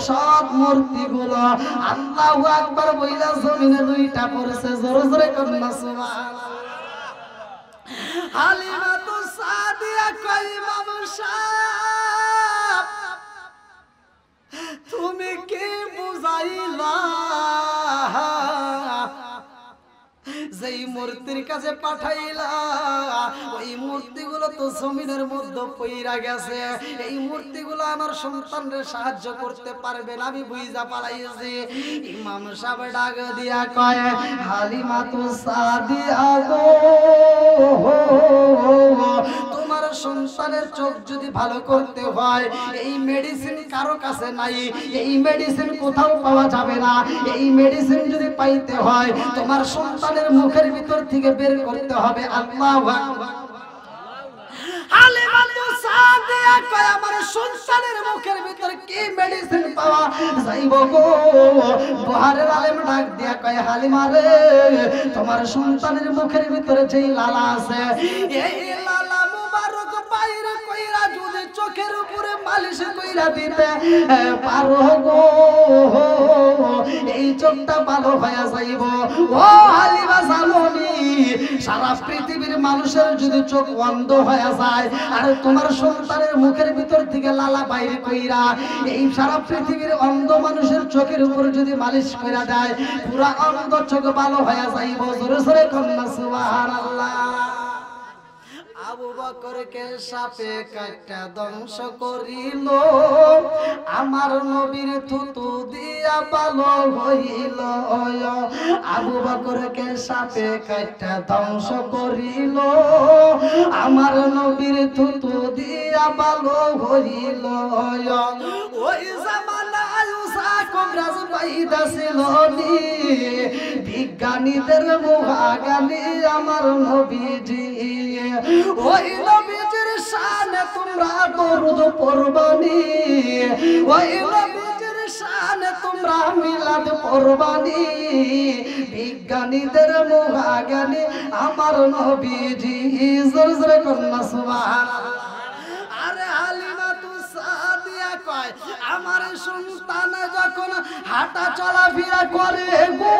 সব মূর্তিগুলো আল্লাহু আকবার বইলা জমিনে দুইটা পড়ছে, জোরে জোরে কন্যা সুবহানাল্লাহ। হালিমা তো সাদিয়া কয়, ইমাম সাহেব তুমি কি বুঝাইলা, যেই মূর্তির কাছে পাঠাইলা ওই মূর্তিগুলো তো জমিনের মধ্যে পইরা গেছে, এই মূর্তিগুলো আমার সন্তানদের সাহায্য করতে পারবে না, আমি বুঝা পালাইছি। ইমাম সাহেব ডাক দিয়া কয়, হালিমা তো সাদিয়া গো, তোমার সন্তানের চোখ যদি ভালো করতে হয়, এই মেডিসিন কারো কাছে নাই, এই মেডিসিন কোথাও পাওয়া যাবে না। এই মেডিসিন যদি পাইতে হয়, তোমার সন্তানের মুখের ভিতর থেকে বের করতে হবে আল্লাহু আকবার। হালিমা তো সাদিয়া কয়, আমার সন্তানের মুখের ভিতর কি মেডিসিন পাওয়া যাইব গো? বহারের আলেম ডাক দিয়া কয়, হালিমা রে, তোমার সন্তানের মুখের ভিতরে যেই লালা আছে, এই লালা মুবারক বাইরে চোখের উপরে মালিশ কইরা দিতে পারো গো, এই চোখটা ভালো হয়ে যাইব। ও হালিমা জাননি, সারা পৃথিবীর মানুষের যদি চোখ অন্ধ হয়ে যায় আর তোমার সন্তানের মুখের ভিতর থেকে লালা বাইরে কইরা এই সারা পৃথিবীর অন্ধ মানুষের চোখের উপর যদি মালিশ কইরা দেয় পুরা অন্ধ চোখ ভালো হয়ে যাইব। জোরে জোরে কন্যা সুবহানাল্লাহ। আবু বকরকে সাপে কাটা ধ্বংস করিল, আমার নবীর থুতু দিয়া ভালো হইল। আবু বকরকে সাপে কাটা ধ্বংস করিল, আমার নবীর থুতু দিয়া ভালো হইল। ওই জামানায় উষা কবরাজ পাইদা ছিল নি, বিজ্ঞানীদের মুহাগানি আমার নবীজি। ওই নবীজির শানে তোমরা দরুদ পড়বানি, ওই নবীজির শানে তোমরা মিলাদ পড়বানি, বিজ্ঞানীদের মুহাগানি আমার নবীজি। জোরে জোরে কন্যা সুবহানাল্লাহ। আরে হালিমা তু সাদিয়া কয় আমার সন্তান যখন হাঁটা চলাফেরা করে গো,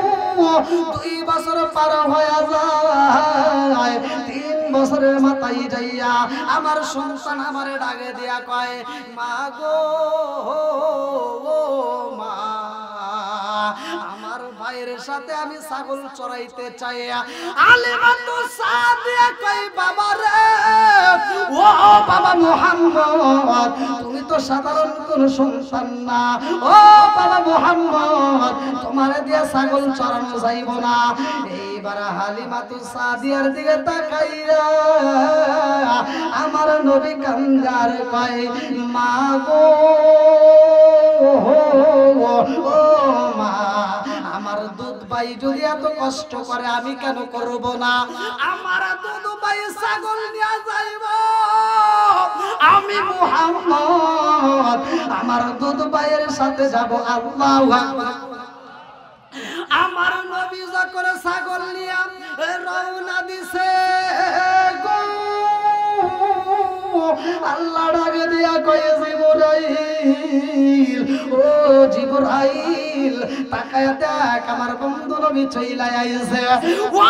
2 বছর পার হয়ে যায়, 3 বছরের মাথায় যাইয়া আমার সন্তান আমারে ডাকে দিয়া কয় মা গো মা, আমার ভাইয়ের সাথে আমি ছাগল চড়াইতে চাই। আলিমা তু সাদিয়া কয় বাবা রে, ও বাবা মুহাম্মদ, তুমি তো সাধারণ কোন সন্তান না। ও বাবা মুহাম্মদ, তোমারে দিয়া ছাগল চড়ানো যাইব না। এইবার হালিমা তু সাদিয়ার দিকে তাকাইয়া আমার নবী কান্দার কয় মা গো ও মা, আমার দুধ ভাই যদি এত কষ্ট করে আমি কেন করব না? আমার দুধ ভাই ছাগল নিয়ে যাইব, আমি মুহাম্মদ আমার দুধ ভাইয়ের সাথে যাব। আল্লাহু আকবার। আমার নবী যখন ছাগল নিয়ে রওনা দিছে গো, আল্লাহ ডাকে দিয়া কয়ে জিবরাইল, ও জিবরাইল তাকায়া দেখ আমার বন্ধু নবী চইলা আইছে। ও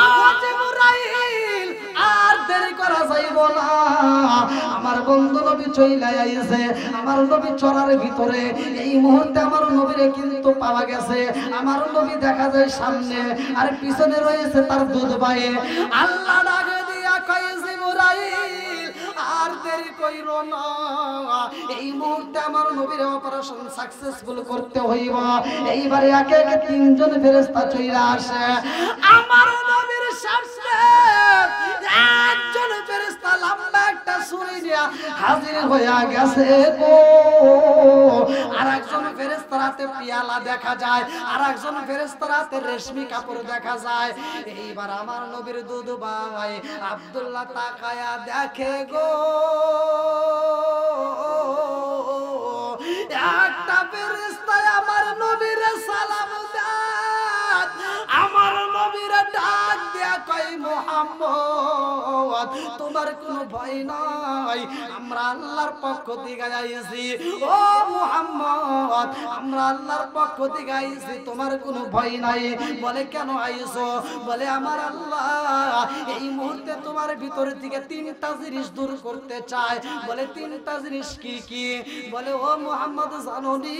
জিবরাইল আর দেরি করা যাইব না, আমার বন্ধু নবী চইলা আইছে। আমার নবী চড়ার ভিতরে এই মুহূর্তে আমার নবীরে কিন্তু পাওয়া গেছে। আমার নবী দেখা যায় সামনে আর পিছনে রয়েছে তার দুধ ভাই। আল্লাহ ডাকে দিয়া কয়ে জিবরাইল আর দেরি কইরো না, এই মুহূর্তে আমার নবীর অপারেশন সাকসেসফুল করতে হইব। এইবারে একে একে 3 জন ফেরেশতা চইলা আসে। আমার নবীর সামনে একজন ফেরেশতা লম্বা একটা ছুরি নিয়ে হাজির হইয়া গেছে গো। আরেকজন ফেরেশতার হাতে পিয়ালা দেখা যায়, আরেকজন ফেরেশতার হাতে রেশমি কাপড় দেখা যায়। এইবার আমার নবীর দুধ ভাই আব্দুল্লাহ তাকায়া দেখে গো, একটা ফেরেশতা আমার নবীর সালাম দেয়, আমার নবীর ডাক দিয়া কয় মুহাম্মদ তোমার কোনো ভয় নাই, আমরা আল্লাহর পক্ষ থেকে আইছি। ও মুহাম্মদ আমরা আল্লাহর পক্ষ থেকে আইছি, তোমার কোনো ভয় নাই। বলে কেন আইছো? বলে আমার আল্লাহ এই মুহূর্তে তোমার ভিতর থেকে 3টা জিনিস দূর করতে চায়। বলে 3টা জিনিস কি কি? বলে ও মুহাম্মদ জানোনি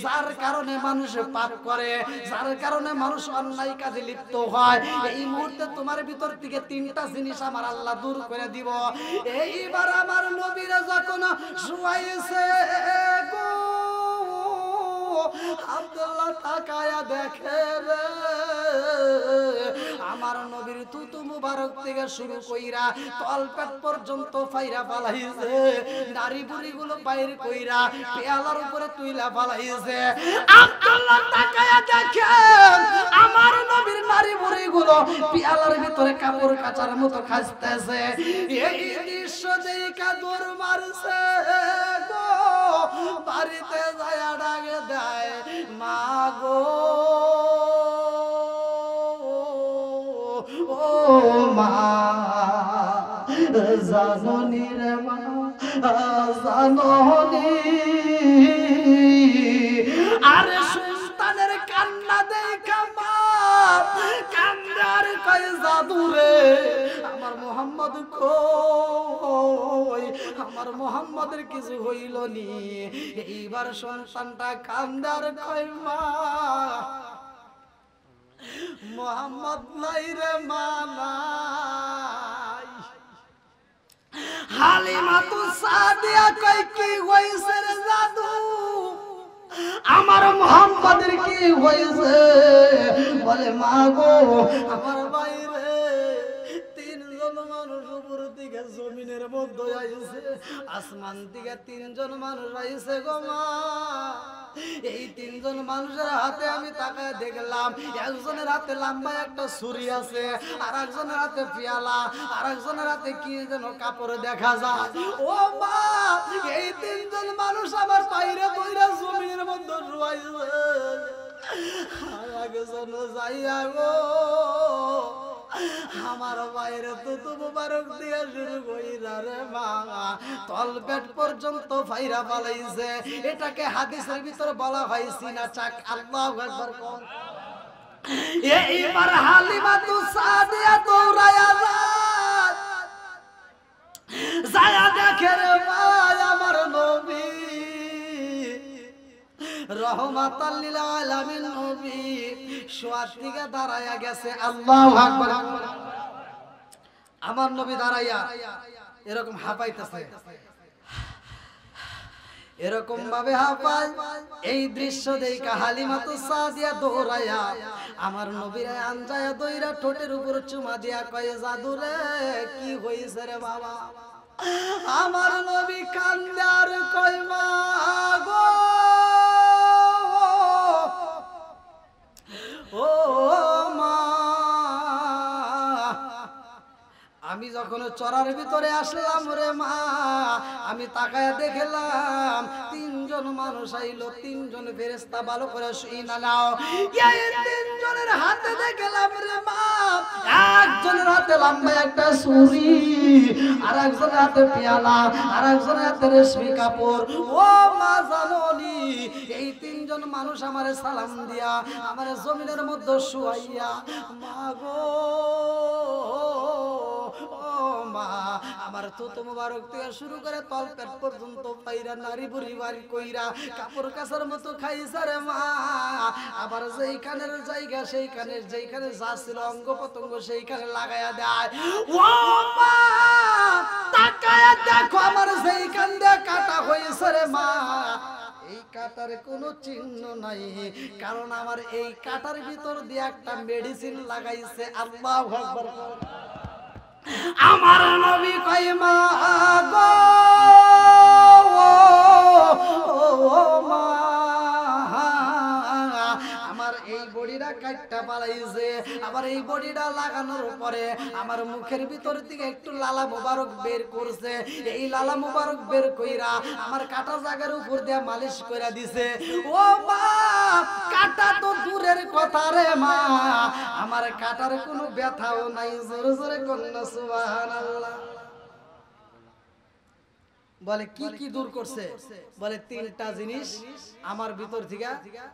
যার কারণে মানুষ পাপ করে, যার কারণে মানুষ অন্যায় কাজে লিপ্ত হয়, এই মুহূর্তে তোমার ভিতর থেকে 3টা জিনিস আমার আল্লাহ দূর করে দিব। এইবার আমার নবীরা যখন শুয়াইছে গো, আব্দুল্লাহ তাকায়া দেখে রে আমার নবীর থুতু মুবারক থেকে শুরু কইরা তলপেট পর্যন্ত ফাইরা ফালাইছে, নারী বুড়ি গুলো বাইর কইরা পেয়ালার উপরে তুইলা ফালাইছে। আব্দুল্লাহ তাকায়া দেখে আমার নবীর নারী বুড়ি গুলো পেয়ালার ভিতরে কাপড় কাচার মতো খাসতেছে। এই দৃশ্য দেখা দৌড় মারছে গো, বাড়িতে যায় ডাকে দেয় মা গো ও মা, জাননি রে মা জাননি আরে সন্তানের কান্না দেখা মা কান্দার কয় জাদুরে আমার মোহাম্মদ কই আমার মোহাম্মদের কিছু হইল নি এইবার সন্তানটা কান্দার কয় মা মোহাম্মদ নাই রে মা নাই হালিমা তো সাদিয়া কই কি হইছে রে জাদু আমার মোহাম্মদের কি হইছে বলে মা গো আমার বাইরে তিনজন মানুষ উপর থেকে জমিনের মধ্যে আইছে আসমান থেকে তিনজন মানুষ আইছে গো মা এই তিনজন মানুষের হাতে আমি তাকায় দেখলাম একজনের হাতে লম্বা একটা ছুরি আছে আর একজনের হাতে পেয়ালা আর একজনের হাতে কি যেন কাপড় দেখা যায় ও মা এই তিনজন মানুষ আমার বাইরে বইরা জমিনের মধ্যে রুয়াইছে আর একজন যাইয়া গো আমার বাইরে তো মুবারক দিয়া শুরু কইরা রে মা তলপেট পর্যন্ত ফাইরা পালাইছে এটাকে হাদিসের ভিতর বলা হয় সিনা চাক আল্লাহু আকবার কোন এইবার হালিমা তো সাদিয়া দৌড়ায়া যায় দেখে রে মা আমার নবী রহমাতাল লিল আলামিন নবী শোয়ার দিকে দাঁড়ায়া গেছে আল্লাহু আকবার আমার নবী দাঁড়াইয়া এরকম হাঁপাইতেছে এরকম ভাবে হাঁপায় এই দৃশ্য দেখা হালিমা তো সাদিয়া দৌড়াইয়া আমার নবীর আনজায়া দইরা ঠোঁটের উপর চুমা দিয়া কয় জাদুরে কি হইছে রে বাবা আমার নবী কান্দার কয় মা গো ও মা আমি যখন চরার ভিতরে আসলাম রে মা আমি তাকায় দেখলাম তিনজন মানুষ আইলো তিনজন ফেরেশতা ভালো করে শুই না নাও এই তিনজনের হাতে দেখলাম রে মা একজনের হাতে লম্বা একটা ছুরি আর একজনের হাতে পেয়ালা আর একজনের হাতে রেশমি কাপড় ও মা জানোনি এই তিনজন মানুষ আমারে সালাম দিয়া আমারে জমিনের মধ্যে শুয়াইয়া মা গো মা আমার তো মুবারক থেকে শুরু করে তলপেট পর্যন্ত পাইরা নারী বুড়ি বাড়ি কইরা কাপড় কাছার মতো খাইছে রে মা আবার যেইখানের জায়গা সেইখানের যেইখানে যা ছিল অঙ্গ প্রত্যঙ্গ সেইখানে লাগায়া দেয় ও মা তাকায়া দেখো আমার সেইখান দিয়ে কাটা হয়েছে রে মা এই কাটার কোনো চিহ্ন নাই কারণ আমার এই কাটার ভিতর দিয়ে একটা মেডিসিন লাগাইছে আল্লাহু আকবার আমার নবী কয় মা গো ও মা আমার এই বডিটা কাটটা পালাইছে আবার এই বডিটা লাগানোর পরে আমার মুখের ভিতর থেকে একটু লালা মোবারক বের করছে এই লালা মোবারক বের কইরা আমার কাটা জায়গার উপর দিয়ে মালিশ কইরা দিছে ও মা কাটা তো দূরের কথা রে মা আমার কাটার কোনো ব্যথাও নাই জোরে জোরে কন্যা সুবহানাল্লাহ বলে কি কি দূর করছে বলে তিনটা জিনিস আমার ভিতর থেকে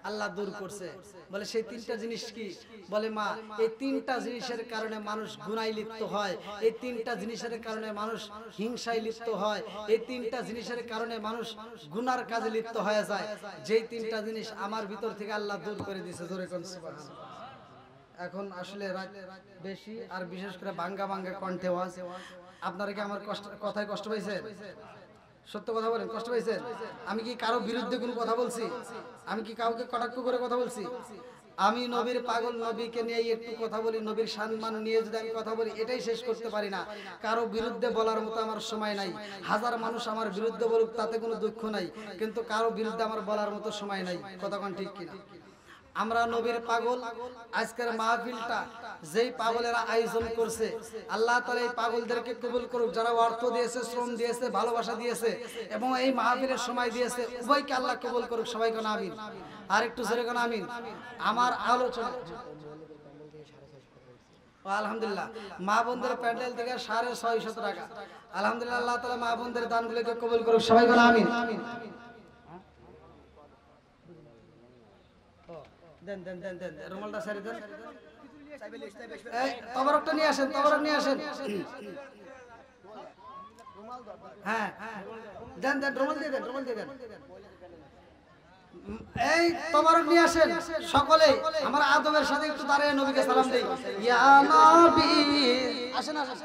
আল্লাহ দূর করছে বলে সেই তিনটা জিনিস কি বলে মা এই তিনটা জিনিসের কারণে মানুষ গুনায় লিপ্ত হয় এই তিনটা জিনিসের কারণে মানুষ হিংসায় লিপ্ত হয় এই তিনটা জিনিসের কারণে মানুষ গুনার কাজে লিপ্ত হয়ে যায় যেই তিনটা জিনিস আমার ভিতর থেকে আল্লাহ দূর করে দিয়েছে জোরে কোন সুবহানাল্লাহ এখন আসলে রাত বেশি আর বিশেষ করে ভাঙ্গা ভাঙ্গা কণ্ঠে ওয়াজ আপনারা কি আমার কথায় কষ্ট পাইছেন সত্য কথা বলেন কষ্ট পাইছেন আমি কি কারো বিরুদ্ধে কোনো কথা বলছি আমি কি কাউকে কটাক্ষ করে কথা বলছি আমি নবীর পাগল নবীকে নিয়ে একটু কথা বলি নবীর সম্মান নিয়ে যদি আমি কথা বলি এটাই শেষ করতে পারি না কারো বিরুদ্ধে বলার মতো আমার সময় নাই হাজার মানুষ আমার বিরুদ্ধে বলুক তাতে কোনো দুঃখ নাই কিন্তু কারো বিরুদ্ধে আমার বলার মতো সময় নাই কথা কোন ঠিক কিনা আমরা নবীর পাগল আজকের মাহফিলটা যেই পাগলেরা আয়োজন করছে আল্লাহ তাআলা এই পাগলদেরকে কবুল করুক যারা অর্থ দিয়েছে শ্রম দিয়েছে ভালোবাসা দিয়েছে এবং এই মাহফিলের সময় দিয়েছে উভয়কে আল্লাহ কবুল করুক সবাই কোন আমিন আর একটু জোরে কোন আমিন আমার আলোচনা আলহামদুলিল্লাহ মা বোনদের প্যান্ডেল থেকে 650 টাকা। আলহামদুলিল্লাহ আল্লাহ তাআলা মা বোনদের দানগুলোকে কবুল করুক, সবাই বলেন আমিন। দেন দেন দেন দেন রুমালটা সারি দেন। এই তবরকটা নিয়ে আসেন, তবরক নিয়ে আসেন। হ্যাঁ দেন দেন রুমাল দিয়ে দেন, রুমাল দিয়ে দেন। এই তবরক নিয়ে আসেন সকলে। আমার আদবের সাথে একটু দাঁড়িয়ে নবীকে সালাম দেই। ইয়া নবী আসেন আসেন।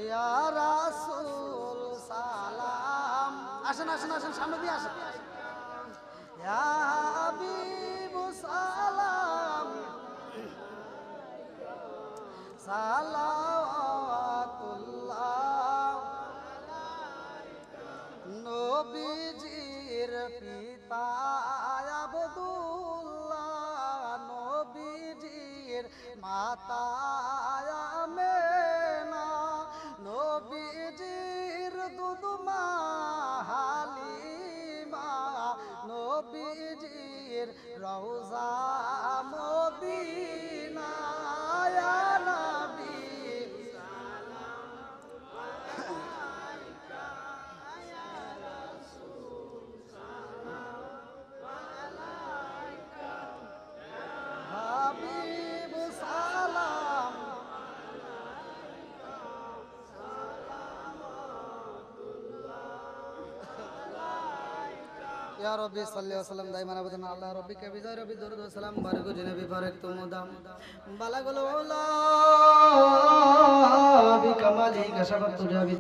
ইয়া রাসূল সালাম। আসেন আসেন আসেন, সামনে দিয়ে আসেন। ইয়া হাবিব সালাম সালাওয়াতুল্লাহ নবীজির পিতা আব্দুল্লাহ, নবীজির মাতা আমেনা, নবীজির দুধমা হালিমা, নবীজির রওজা মদিনা। ইয়া নবী হাবিব সালাম। ইয়া রব্বি সাল্লি ওয়া সাল্লাম দাইমান আবাদান আলা রাব্বিকা বিজাই রব্বি দুরুদ ওয়া সালাম বারাকু জনাবি বারাক তুমুদাম বালাগুল উলা বিকামালি কাশাবাত তুজাবি